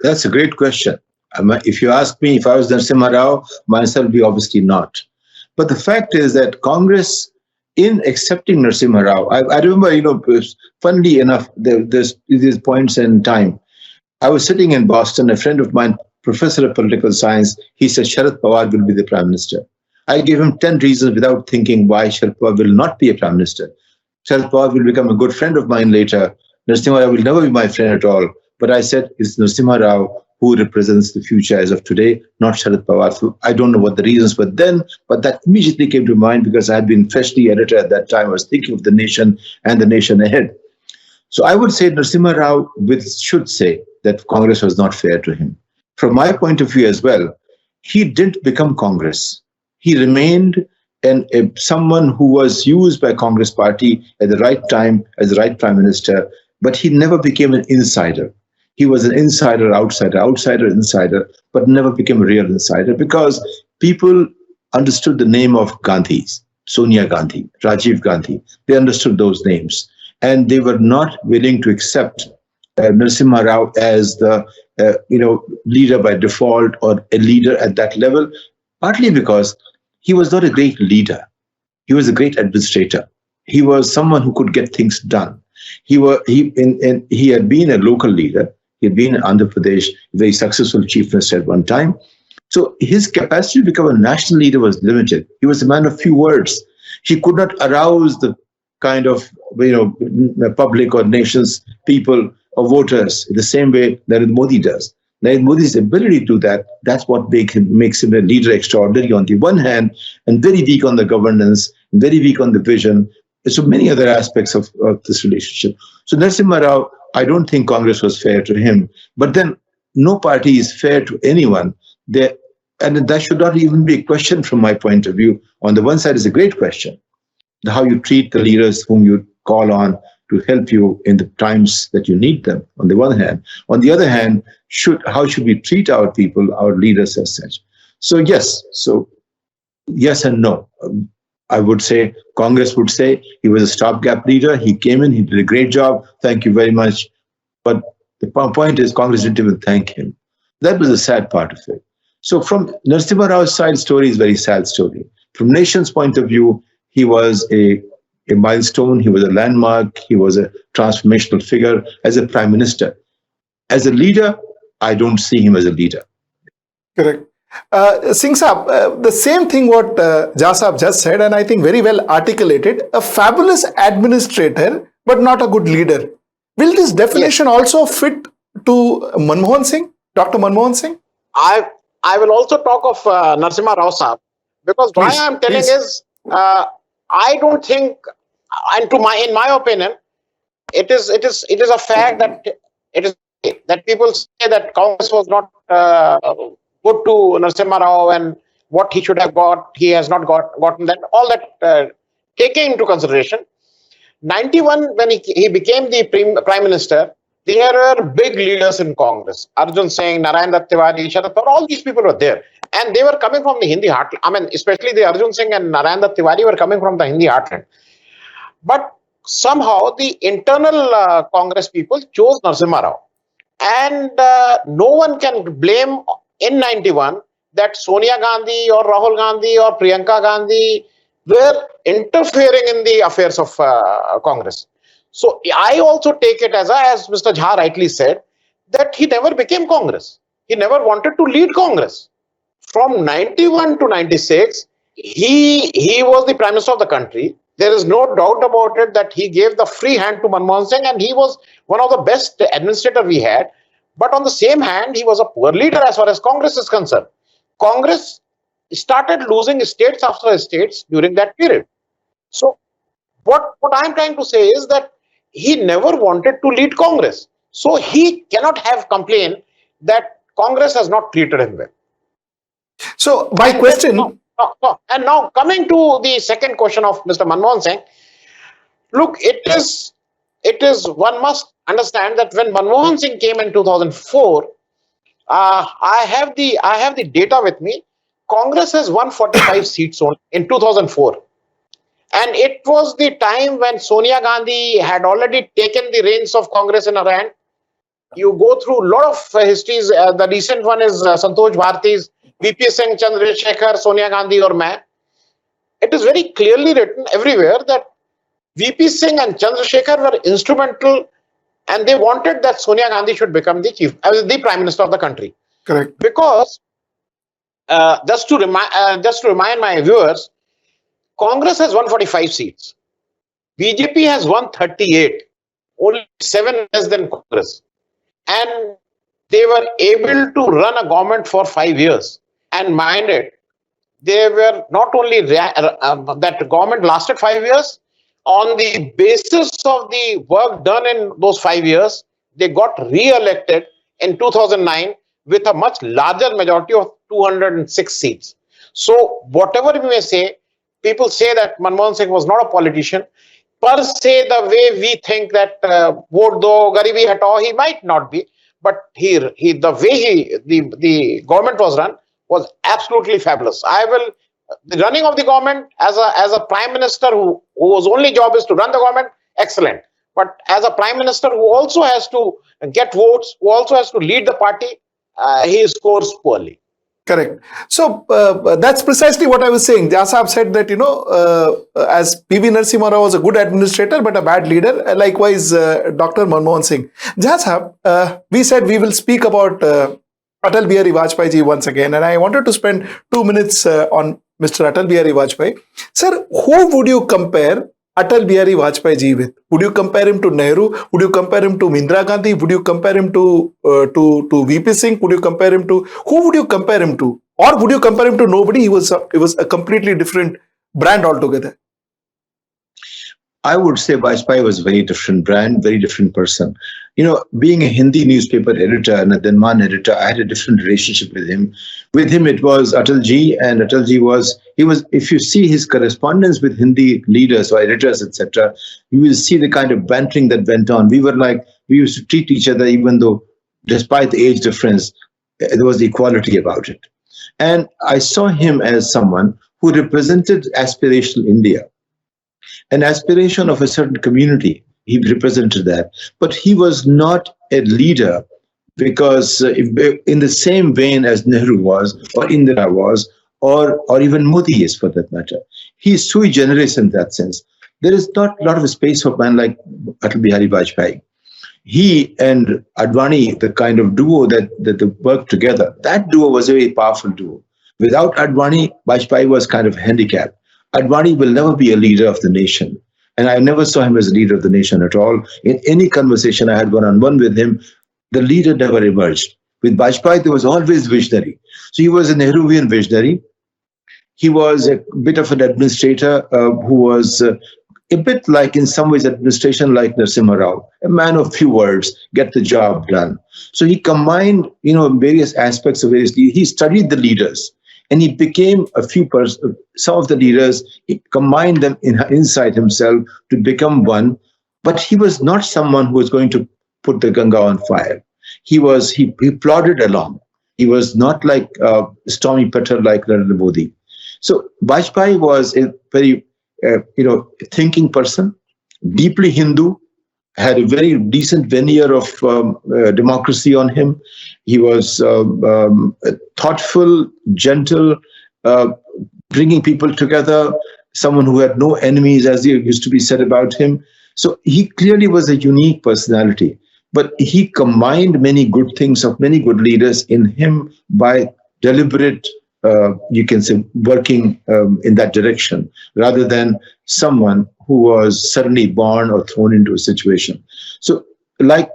That's a great question. If you ask me if I was Narasimha Rao, my answer would be obviously not. But the fact is that Congress, in accepting Narasimha Rao, I remember, funnily enough, there's these points in time. I was sitting in Boston, a friend of mine, professor of political science, he said Sharad Pawar will be the prime minister. I gave him 10 reasons without thinking why Sharad Pawar will not be a prime minister. Sharad Pawar will become a good friend of mine later. Narasimha Rao will never be my friend at all. But I said, it's Narasimha Rao who represents the future as of today, not Sharad Pawar. So I don't know what the reasons were then, but that immediately came to mind because I had been freshly editor at that time. I was thinking of the nation and the nation ahead. So I would say Narasimha Rao should say that Congress was not fair to him. From my point of view as well, he didn't become Congress. He remained someone who was used by Congress party at the right time as the right prime minister, but he never became an insider. He was an insider, outsider, insider, but never became a real insider because people understood the name of Gandhis, Sonia Gandhi, Rajiv Gandhi. They understood those names. And they were not willing to accept Narasimha Rao as the leader by default or a leader at that level, partly because he was not a great leader. He was a great administrator. He was someone who could get things done. He had been a local leader. He had been in Andhra Pradesh, a very successful chief minister at one time. So his capacity to become a national leader was limited. He was a man of few words. He could not arouse the kind of public or nation's people or voters the same way Narendra Modi does. Narendra Modi's ability to do that, that's what makes him a leader extraordinary on the one hand, and very weak on the governance, and very weak on the vision. So many other aspects of this relationship. So Narasimha Rao, I don't think Congress was fair to him. But then no party is fair to anyone. And that should not even be a question from my point of view. On the one side is a great question. How you treat the leaders whom you call on to help you in the times that you need them, on the one hand. On the other hand, how should we treat our people, our leaders as such? So yes and no. I would say, Congress would say he was a stopgap leader. He came in, he did a great job. Thank you very much. But the point is, Congress didn't even thank him. That was the sad part of it. So from Narasimha Rao's side, story is a very sad story. From nation's point of view, he was a milestone, he was a landmark, he was a transformational figure as a prime minister. As a leader, I don't see him as a leader. Correct. Singh Saab, the same thing what Jasab just said, and I think very well articulated, a fabulous administrator, but not a good leader. Will this definition also fit to Manmohan Singh, Dr. Manmohan Singh? I will also talk of Narasimha Rao Saab, because why I am telling is, I don't think, and in my opinion, it is a fact that people say that Congress was not good to Narasimha Rao and what he should have got, he has not gotten that. All that taken into consideration. 91, when he became the prime minister, there were big leaders in Congress. Arjun Singh, Narayan Tiwari, Sharad Pawar, all these people were there. And they were coming from the Hindi heartland. I mean, especially the Arjun Singh and Narayan Tiwari were coming from the Hindi heartland. But somehow the internal Congress people chose Narasimha Rao. And no one can blame in 91 that Sonia Gandhi or Rahul Gandhi or Priyanka Gandhi were interfering in the affairs of Congress. So I also take it as Mr. Jha rightly said, that he never became Congress. He never wanted to lead Congress. From 91 to 96, he was the Prime Minister of the country. There is no doubt about it that he gave the free hand to Manmohan Singh, and he was one of the best administrators we had. But on the same hand, he was a poor leader as far as Congress is concerned. Congress started losing states after states during that period. So what I'm trying to say is that he never wanted to lead Congress. So he cannot have complained that Congress has not treated him well. So my question... And now coming to the second question of Mr. Manmohan Singh, look, it is one must understand that when Manmohan Singh came in 2004, I have the data with me. Congress has 145 seats only in 2004. And it was the time when Sonia Gandhi had already taken the reins of Congress in her hand. You go through a lot of histories. The recent one is Santosh Bharti's, VP Singh, Chandrasekhar, Sonia Gandhi or Main. It is very clearly written everywhere that VP Singh and Chandrasekhar were instrumental, and they wanted that Sonia Gandhi should become the Prime Minister of the country. Correct. Because just to remind my viewers, Congress has 145 seats. BJP has 138, only 7 less than Congress. And they were able to run a government for 5 years. And mind it, they were not only that government lasted 5 years. On the basis of the work done in those 5 years, they got re-elected in 2009 with a much larger majority of 206 seats. So whatever we may say, people say that Manmohan Singh was not a politician. Per se, the way we think that vote do, garibi hatao, he might not be. But the way the government was run was absolutely fabulous. The running of the government as a prime minister whose only job is to run the government, excellent. But as a prime minister who also has to get votes, who also has to lead the party, he scores poorly. Correct. So that's precisely what I was saying. Jha said that, as PV Narasimha Rao was a good administrator but a bad leader, likewise Dr. Manmohan Singh. Jha, we said we will speak about Atal Bihari Vajpayee ji once again, and I wanted to spend 2 minutes on Mr. Atal Bihari Vajpayee. Sir, who would you compare Atal Bihari Vajpayee ji with? Would you compare him to Nehru? Would you compare him to Indira Gandhi? Would you compare him to VP Singh? Would you compare him to... Who would you compare him to? Or would you compare him to nobody? It was a completely different brand altogether. I would say Vajpayee was a very different brand, very different person. Being a Hindi newspaper editor and a Denman editor, I had a different relationship with him. With him, it was Atalji, and Atalji was, if you see his correspondence with Hindi leaders or editors, etc., you will see the kind of bantering that went on. We used to treat each other, even though, despite the age difference, there was equality about it. And I saw him as someone who represented aspirational India. An aspiration of a certain community. He represented that. But he was not a leader because in the same vein as Nehru was, or Indira was, or even Modi is for that matter. He is sui generis in that sense. There is not a lot of space for a man like Atal Bihari Vajpayee. He and Advani, the kind of duo that they worked together, that duo was a very powerful duo. Without Advani, Vajpayee was kind of handicapped. Advani will never be a leader of the nation. And I never saw him as a leader of the nation at all. In any conversation I had one-on-one with him, the leader never emerged. With Vajpayee, there was always visionary. So he was a Nehruvian visionary. He was a bit of an administrator who was a bit like, in some ways, administration like Narasimha Rao, a man of few words, get the job done. So he combined, various aspects of various. He studied the leaders. And he became some of the leaders, he combined them inside himself to become one. But he was not someone who was going to put the Ganga on fire. He plodded along. He was not like stormy petrel like Narendra Modi. So Vajpayee was a very, thinking person, deeply Hindu, had a very decent veneer of democracy on him. He was thoughtful, gentle, uh, bringing people together, someone who had no enemies, as it used to be said about him. So he clearly was a unique personality, but he combined many good things of many good leaders in him by deliberate, you can say, working in that direction, rather than someone who was suddenly born or thrown into a situation. So, like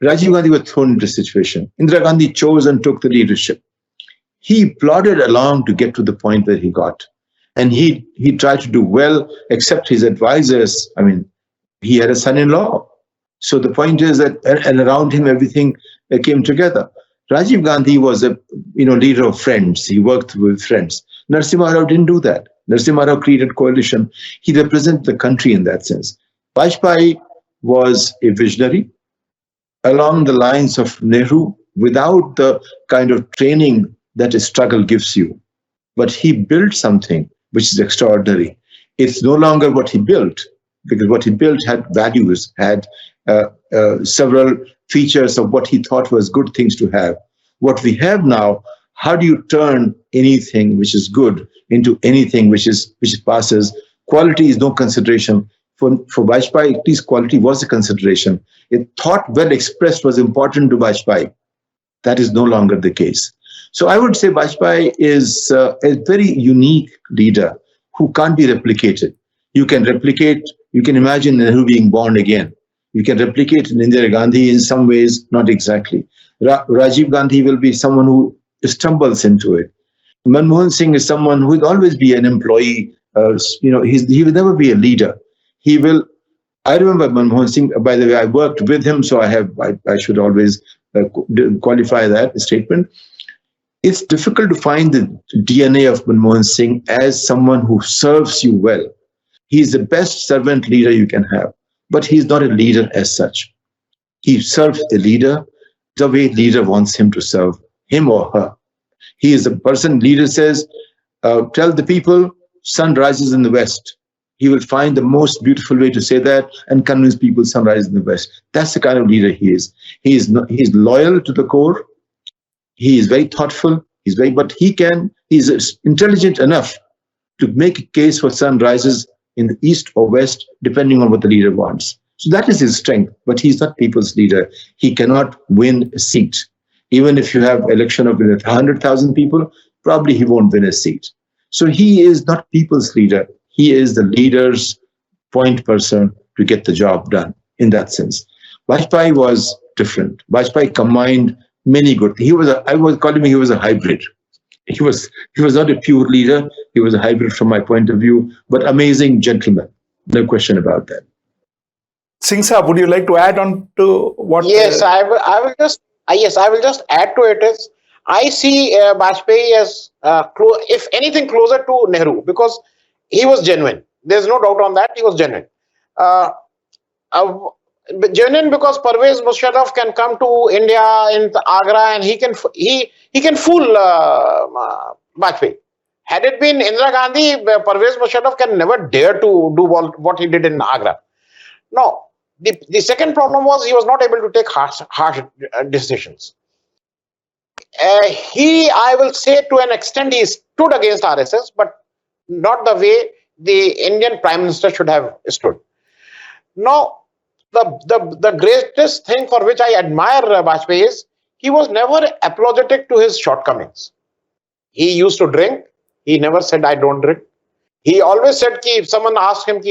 Rajiv Gandhi was thrown into a situation, Indira Gandhi chose and took the leadership. He plodded along to get to the point where he got. And he tried to do well, except his advisors. I mean, he had a son-in-law. So the point is that, and around him, everything came together. Rajiv Gandhi was a leader of friends. He worked with friends. Narasimha Rao didn't do that. Narasimha Rao created coalition. He represented the country in that sense. Vajpayee was a visionary along the lines of Nehru, without the kind of training that a struggle gives you. But he built something which is extraordinary. It's no longer what he built, because what he built had values, had several features of what he thought was good things to have. What we have now, how do you turn anything which is good into anything which passes? Quality is no consideration. For Vajpayee, at least quality was a consideration. A thought well expressed was important to Vajpayee. That is no longer the case. So I would say Vajpayee is a very unique leader who can't be replicated. You can imagine Nehru being born again. You can replicate Indira Gandhi in some ways, not exactly. Rajiv Gandhi will be someone who stumbles into it. Manmohan Singh is someone who will always be an employee. He will never be a leader. I remember Manmohan Singh, by the way, I worked with him, so I should always qualify that statement. It's difficult to find the DNA of Manmohan Singh as someone who serves you well. He's the best servant leader you can have, but he's not a leader as such. He serves a leader the way leader wants him to serve him or her. He is the person leader says, tell the people sun rises in the west. He will find the most beautiful way to say that and convince people sun rises in the west. That's the kind of leader he is. He's loyal to the core. He is very thoughtful. He's intelligent enough to make a case for sun rises in the east or west, depending on what the leader wants. So that is his strength, but he's not people's leader. He cannot win a seat. Even if you have election of 100,000 people, probably he won't win a seat. So he is not people's leader. He is the leader's point person to get the job done in that sense. Vajpayee was different. Vajpayee combined many good things. I was calling him, he was a hybrid. He was not a pure leader. He was a hybrid from my point of view, but amazing gentleman. No question about that. Singh sir, would you like to add on to what? Yes, I will just add to it. Is I see Vajpayee as if anything closer to Nehru, because he was genuine. There's no doubt on that. He was genuine. Genuine because Pervez Musharraf can come to India in Agra and he can fool Vajpayee. Had it been Indira Gandhi, Pervez Musharraf can never dare to do what he did in Agra. No. The second problem was he was not able to take harsh decisions. I will say to an extent, he stood against RSS, but not the way the Indian Prime Minister should have stood. Now, the greatest thing for which I admire Vajpayee is he was never apologetic to his shortcomings. He used to drink. He never said, I don't drink. He always said, if someone asked him,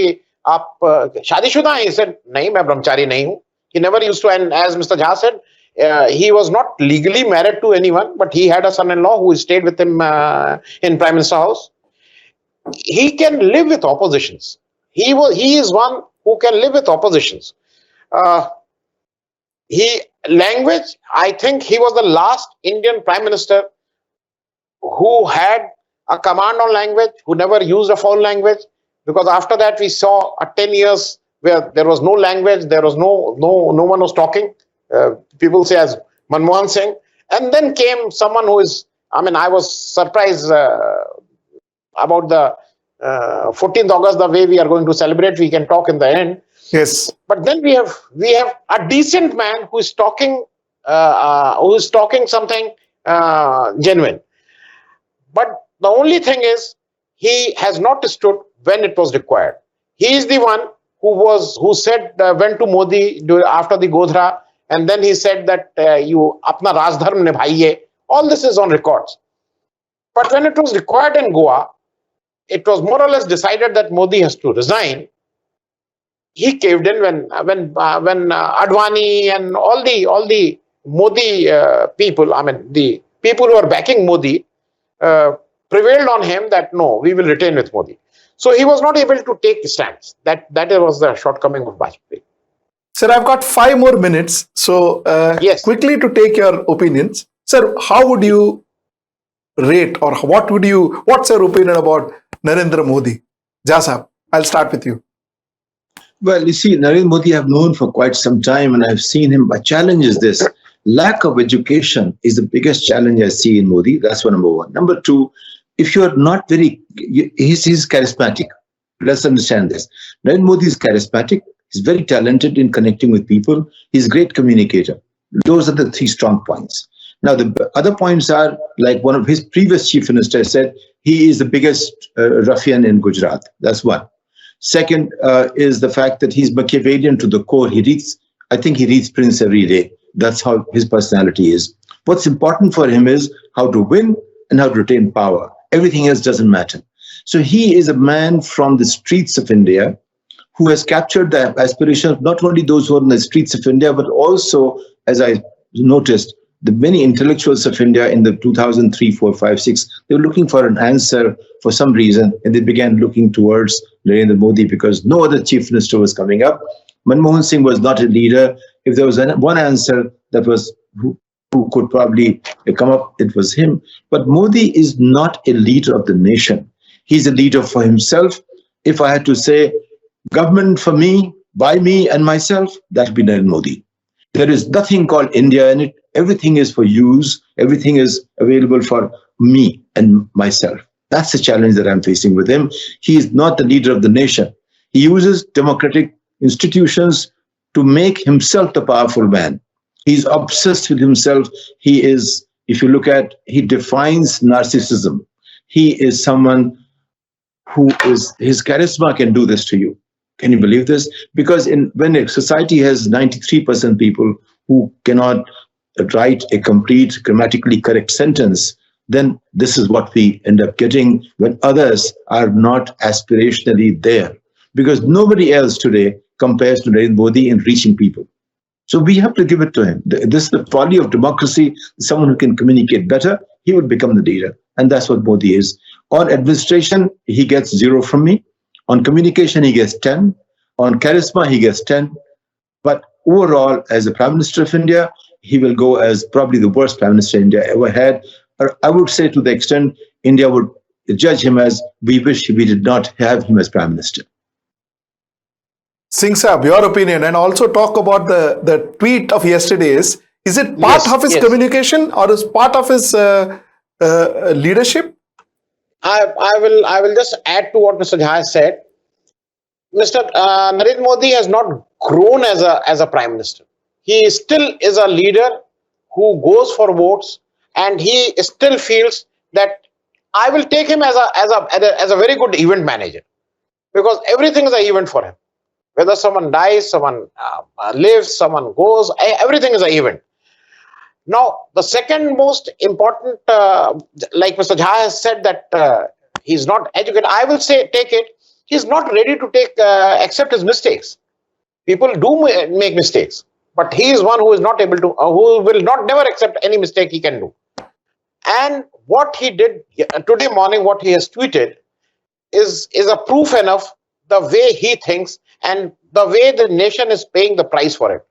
आप शादीशुदा हैं? He said, नहीं, मैं ब्रह्मचारी नहीं हूँ. He never used to, and as Mr. Jha said, he was not legally married to anyone, but he had a son-in-law who stayed with him in Prime Minister House. He can live with oppositions. He is one who can live with oppositions. Language, I think he was the last Indian Prime Minister who had a command on language, who never used a foul language. Because after that, we saw 10 years where there was no language, there was no one was talking. People say as Manmohan Singh. And then came someone who is, I was surprised about the 14th August, the way we are going to celebrate. We can talk in the end. Yes. But then we have a decent man who is talking something genuine. But the only thing is, he has not stood when it was required. He is the one who said, went to Modi after the Godhra, and then he said that you apna Rajdharm nibhaiye. All this is on records. But when it was required in Goa, it was more or less decided that Modi has to resign. He caved in when Advani and all the Modi people, I mean the people who are backing Modi, prevailed on him that no, we will retain with Modi. So he was not able to take stands. That was the shortcoming of Vajpayee. Sir, I've got 5 more minutes. So Yes. quickly to take your opinions. Sir, how would you rate, or what's your opinion about Narendra Modi? Jasab, I'll start with you. Well, you see, Narendra Modi I've known for quite some time, and I've seen him. My challenge is this: lack of education is the biggest challenge I see in Modi. That's number one. Number two, if you're not he's charismatic. Let's understand this. Narendra Modi is charismatic. He's very talented in connecting with people. He's a great communicator. Those are the 3 strong points. Now, the other points are, like one of his previous chief ministers said, he is the biggest ruffian in Gujarat. That's one. Second is the fact that he's Machiavellian to the core. I think he reads Prince every day. That's how his personality is. What's important for him is how to win and how to retain power. Everything else doesn't matter. So he is a man from the streets of India who has captured the aspiration of not only those who are in the streets of India, but also, as I noticed, the many intellectuals of India in the 2003, 4, 5, 6, they were looking for an answer for some reason, and they began looking towards Narendra Modi because no other chief minister was coming up. Manmohan Singh was not a leader. If there was one answer that was who could probably come up, it was him. But Modi is not a leader of the nation. He's a leader for himself. If I had to say, government for me, by me and myself, that would be Narendra Modi. There is nothing called India in it. Everything is for use. Everything is available for me and myself. That's the challenge that I'm facing with him. He is not the leader of the nation. He uses democratic institutions to make himself the powerful man. He's obsessed with himself. He is, if you look at, he defines narcissism. He is someone his charisma can do this to you. Can you believe this? Because when a society has 93% people who cannot write a complete grammatically correct sentence, then this is what we end up getting when others are not aspirationally there. Because nobody else today compares to Narendra Modi in reaching people. So we have to give it to him. This is the folly of democracy. Someone who can communicate better, he would become the leader. And that's what Modi is. On administration, he gets 0 from me. On communication, he gets 10. On charisma, he gets 10. But overall, as a Prime Minister of India, he will go as probably the worst Prime Minister India ever had. Or I would say to the extent India would judge him as, we wish we did not have him as Prime Minister. Singh Saab, your opinion, and also talk about the tweet of yesterday's. Is it part of his communication or is part of his leadership? I will just add to what Mr. Jha has said. Mr. Narendra Modi has not grown as a prime minister. He still is a leader who goes for votes, and he still feels that I will take him as a very good event manager, because everything is an event for him. Whether someone dies, someone lives, someone goes, everything is an event. Now, the second most important, like Mr. Jha has said that he's not educated, I will say take it. He's not ready to accept his mistakes. People do make mistakes, but he is one who is not able to, who will not never accept any mistake he can do. And what he did today morning, what he has tweeted, is a proof enough the way he thinks and the way the nation is paying the price for it.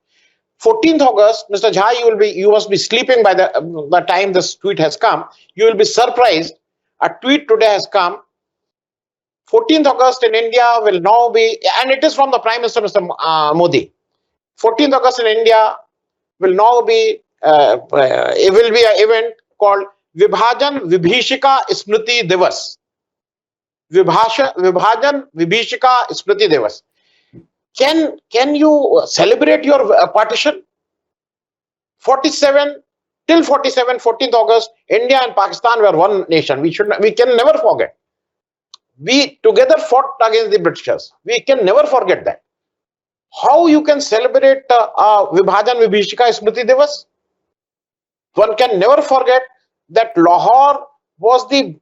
14th August, Mr. Jha, you must be sleeping by the time this tweet has come. You will be surprised. A tweet today has come. 14th August in India will now be, and it is from the Prime Minister, Mr. Modi. 14th August in India will now be, it will be an event called Vibhajan Vibhishika Smriti Divas. Vibhajan Vibhishika Smriti Divas. Can you celebrate your partition? 47 till 47, 14th August, India and Pakistan were one nation. We can never forget. We together fought against the Britishers. We can never forget that. How you can celebrate Vibhajan Vibhishika Smriti Divas? One can never forget that Lahore was the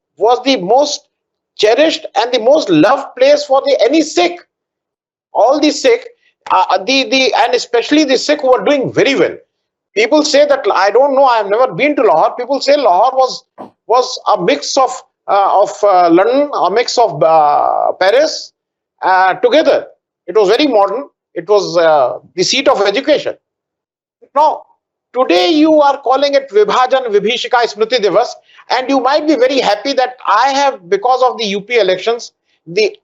most cherished and the most loved place for any Sikh. All the Sikh, and especially the Sikh who were doing very well. People say that, I don't know, I have never been to Lahore. People say Lahore was a mix of London, a mix of Paris together. It was very modern. It was the seat of education. Now, today you are calling it Vibhajan Vibhishika Smriti Divas, and you might be very happy that I have, because of the UP elections, the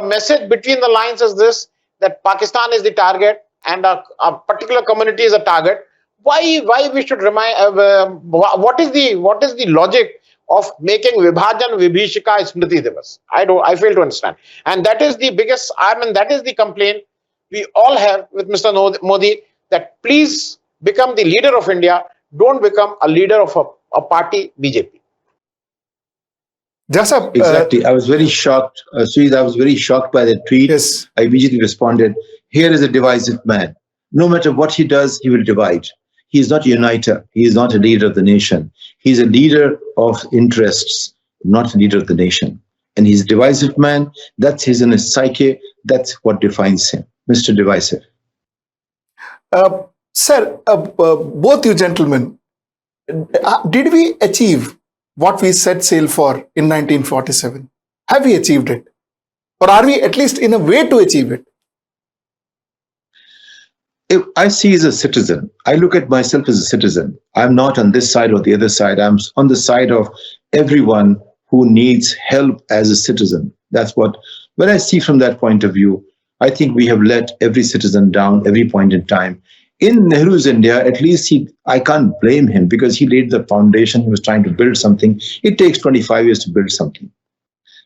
message between the lines is this, that Pakistan is the target and a particular community is a target. Why we should remind? What is the logic of making Vibhajan Vibhishika Smriti Divas? I fail to understand, and that is the biggest. That is the complaint we all have with Mr. Modi, that please become the leader of India. Don't become a leader of a party, BJP. Jasa, exactly. I was very shocked. Sweet, I was very shocked by that tweet. Yes. I immediately responded, here is a divisive man. No matter what he does, he will divide. He is not a uniter. He is not a leader of the nation. He is a leader of interests, not a leader of the nation. And he's a divisive man. That's his inner psyche. That's what defines him. Mr. Divisive. Sir, both you gentlemen, did we achieve what we set sail for in 1947? Have we achieved it? Or are we at least in a way to achieve it? If I see as a citizen, I look at myself as a citizen. I'm not on this side or the other side. I'm on the side of everyone who needs help as a citizen. That's what, when I see from that point of view, I think we have let every citizen down every point in time. In Nehru's India, at least I can't blame him, because he laid the foundation. He was trying to build something. It takes 25 years to build something.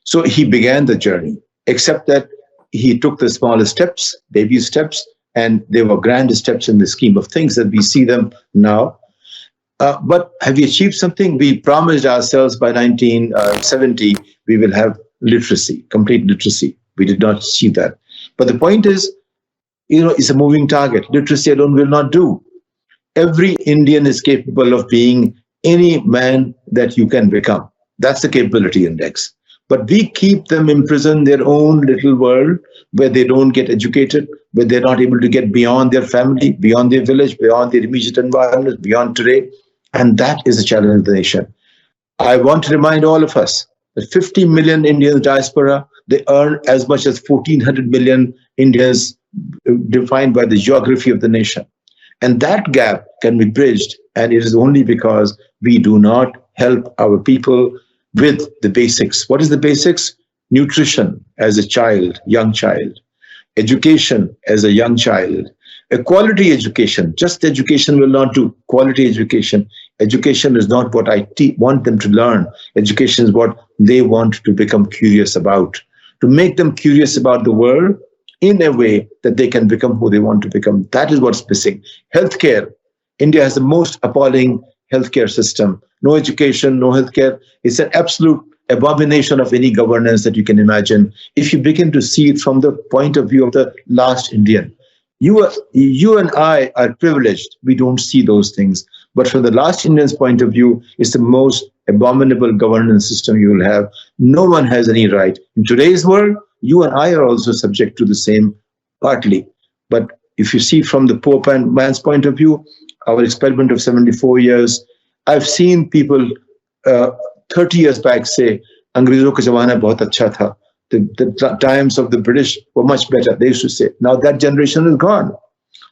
So he began the journey, except that he took the smallest steps, baby steps, and they were grand steps in the scheme of things that we see them now. But have we achieved something? We promised ourselves by 1970 we will have literacy, complete literacy. We did not achieve that. But the point is, it's a moving target. Literacy alone will not do. Every Indian is capable of being any man that you can become. That's the capability index. But we keep them imprisoned in their own little world where they don't get educated, where they're not able to get beyond their family, beyond their village, beyond their immediate environment, beyond today. And that is a challenge of the nation. I want to remind all of us that 50 million Indian diaspora, they earn as much as 1,400 million Indians defined by the geography of the nation. And that gap can be bridged, and it is only because we do not help our people with the basics. What is the basics? Nutrition as a child, young child. Education as a young child. A quality education. Just education will not do. Quality education. Education is not what I want them to learn. Education is what they want to become curious about. To make them curious about the world in a way that they can become who they want to become. That is what's missing. Healthcare. India has the most appalling healthcare system. No education, no healthcare. It's an absolute abomination of any governance that you can imagine. If you begin to see it from the point of view of the last Indian, you and I are privileged. We don't see those things. But from the last Indian's point of view, it's the most abominable governance system you will have. No one has any right. In today's world, you and I are also subject to the same, partly. But if you see from the poor man's point of view, our experiment of 74 years, I've seen people 30 years back say, Angrezon ka zamana bahut acha tha. The times of the British were much better, they used to say. Now that generation is gone.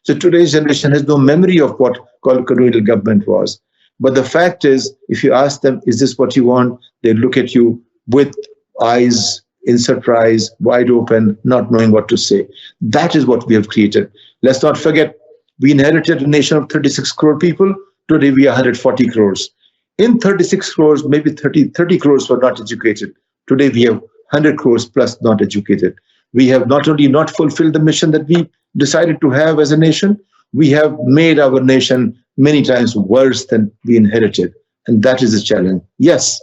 So today's generation has no memory of what colonial government was. But the fact is, if you ask them, is this what you want? They look at you with eyes in surprise, wide open, not knowing what to say. That is what we have created. Let's not forget, we inherited a nation of 36 crore people. Today we are 140 crores. In 36 crores, maybe 30 crores were not educated. Today we have 100 crores plus not educated. We have not only not fulfilled the mission that we decided to have as a nation, we have made our nation many times worse than we inherited. And that is a challenge. Yes,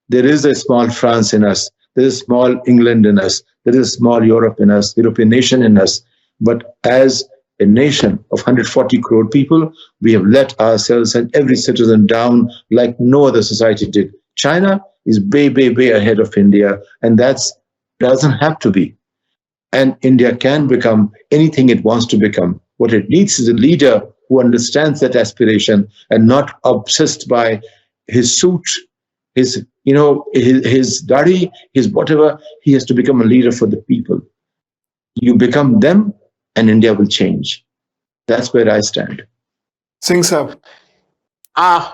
there is a small France in us, there is a small England in us, there is a small Europe in us, European nation in us. But as a nation of 140 crore people, we have let ourselves and every citizen down like no other society did. China is way, way, way ahead of India, and that doesn't have to be. And India can become anything it wants to become. What it needs is a leader who understands that aspiration and not obsessed by his suit, his dadi, his whatever. He has to become a leader for the people. You become them, and India will change. That's where I stand. Singh sir.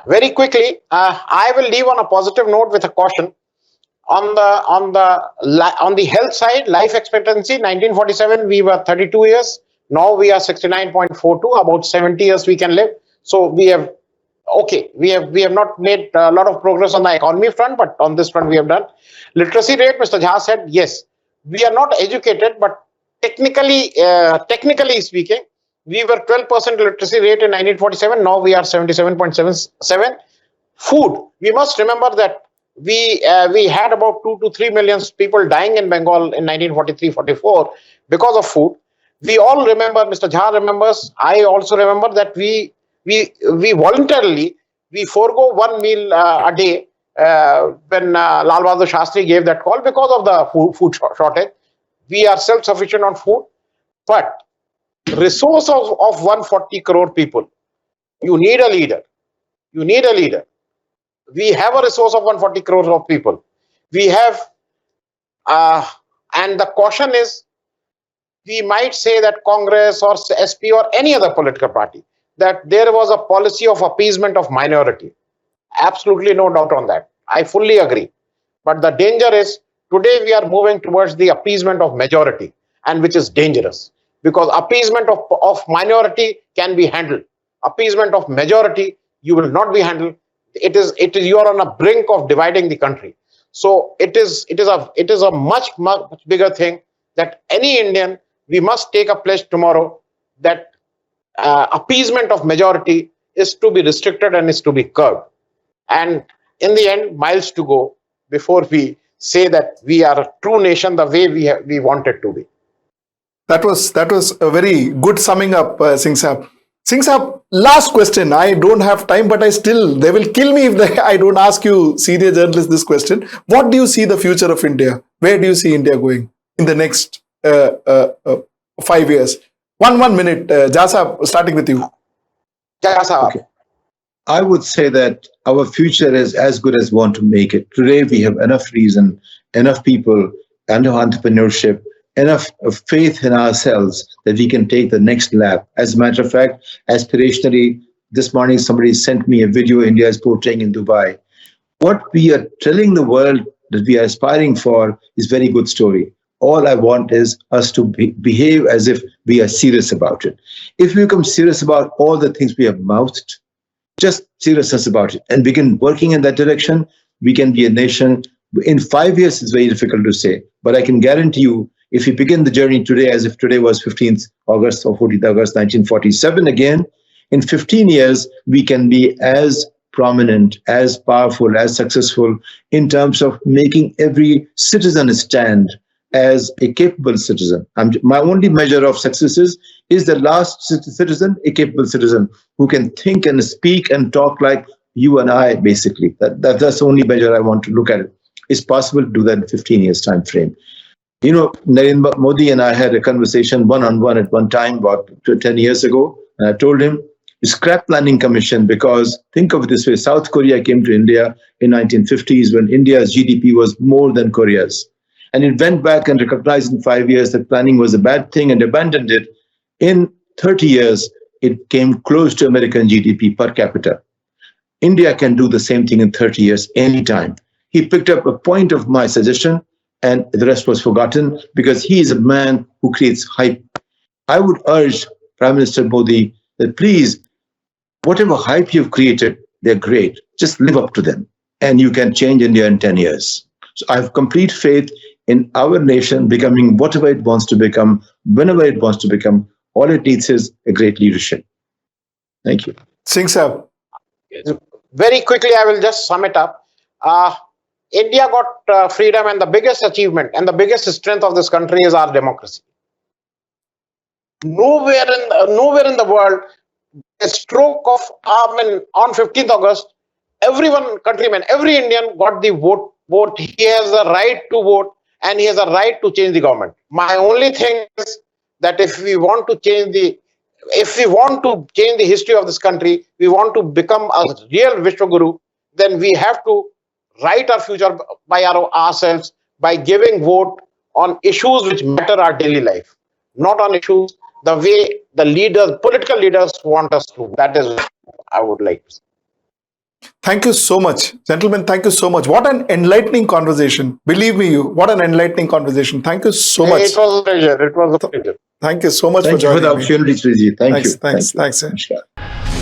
Very quickly, I will leave on a positive note with a caution. On the health side, life expectancy, 1947 we were 32 years. Now we are 69.42. About 70 years we can live. So we have not made a lot of progress on the economy front, but on this front we have done. Literacy rate, Mr. Jha said, yes, we are not educated, but technically speaking, we were 12% literacy rate in 1947. Now we are 77.77. Food, we must remember that we had about 2 to 3 million people dying in Bengal in 1943-44 because of food. We all remember, Mr. Jha remembers, I also remember that we voluntarily forego one meal a day when Lal Bahadur Shastri gave that call because of the food shortage. We are self-sufficient on food, but resource of 140 crore people, you need a leader. You need a leader. We have a resource of 140 crores of people. We have, and the caution is, we might say that Congress or SP or any other political party, that there was a policy of appeasement of minority. Absolutely no doubt on that. I fully agree. But the danger is, today we are moving towards the appeasement of majority, and which is dangerous. Because appeasement of minority can be handled. Appeasement of majority, you will not be handled. It is you are on a brink of dividing the country. So it is a much bigger thing that any Indian, we must take a pledge tomorrow that appeasement of majority is to be restricted and is to be curbed. And in the end, miles to go before we say that we are a true nation the way we want it to be. That was a very good summing up, Singh Saab. Singh Saab, last question. I don't have time, but they will kill me if I don't ask you, senior journalist, this question. What do you see the future of India? Where do you see India going in the next 5 years? One minute. Jha Saab, starting with you. Jha Saab. Okay. I would say that our future is as good as we want to make it. Today we have enough reason, enough people, enough entrepreneurship, enough faith in ourselves that we can take the next lap. As a matter of fact, aspirationally, this morning somebody sent me a video India is portraying in Dubai. What we are telling the world that we are aspiring for is very good story. All I want is us to behave as if we are serious about it. If we become serious about all the things we have mouthed, just seriousness about it and begin working in that direction, we can be a nation. In 5 years, it's very difficult to say, but I can guarantee you, if we begin the journey today as if today was 15th August or 14th August 1947 again, in 15 years, we can be as prominent, as powerful, as successful in terms of making every citizen stand as a capable citizen. My only measure of success is the last citizen, a capable citizen who can think and speak and talk like you and I, basically. That's the only measure I want to look at it. It's possible to do that in 15 years time frame. You know, Narendra Modi and I had a conversation one-on-one at one time about 10 years ago. And I told him, scrap planning commission, because think of it this way, South Korea came to India in 1950s when India's GDP was more than Korea's. And it went back and recognized in 5 years that planning was a bad thing and abandoned it. In 30 years, it came close to American GDP per capita. India can do the same thing in 30 years, anytime. He picked up a point of my suggestion and the rest was forgotten because he is a man who creates hype. I would urge Prime Minister Modi that please, whatever hype you've created, they're great. Just live up to them and you can change India in 10 years. So I have complete faith in our nation becoming whatever it wants to become, whenever it wants to become. All it needs is a great leadership. Thank you. Singh Sahab. Very quickly, I will just sum it up. India got freedom, and the biggest achievement and the biggest strength of this country is our democracy. Nowhere in the world, a stroke of arm on 15th August, countryman, every Indian got the vote. He has the right to vote, and he has a right to change the government. My only thing is that if we want to change the history of this country, we want to become a real Vishwaguru, then we have to write our future by ourselves, by giving vote on issues which matter our daily life, not on issues the way the political leaders want us to. That is what I would like to say. Thank you so much. Gentlemen, thank you so much. What an enlightening conversation. Believe me, what an enlightening conversation. Thank you so much. It was a pleasure. It was a pleasure. Thank you so much Thank for you for joining the me. opportunity, Sriji. Thank you. Thanks. Thank you. Thanks.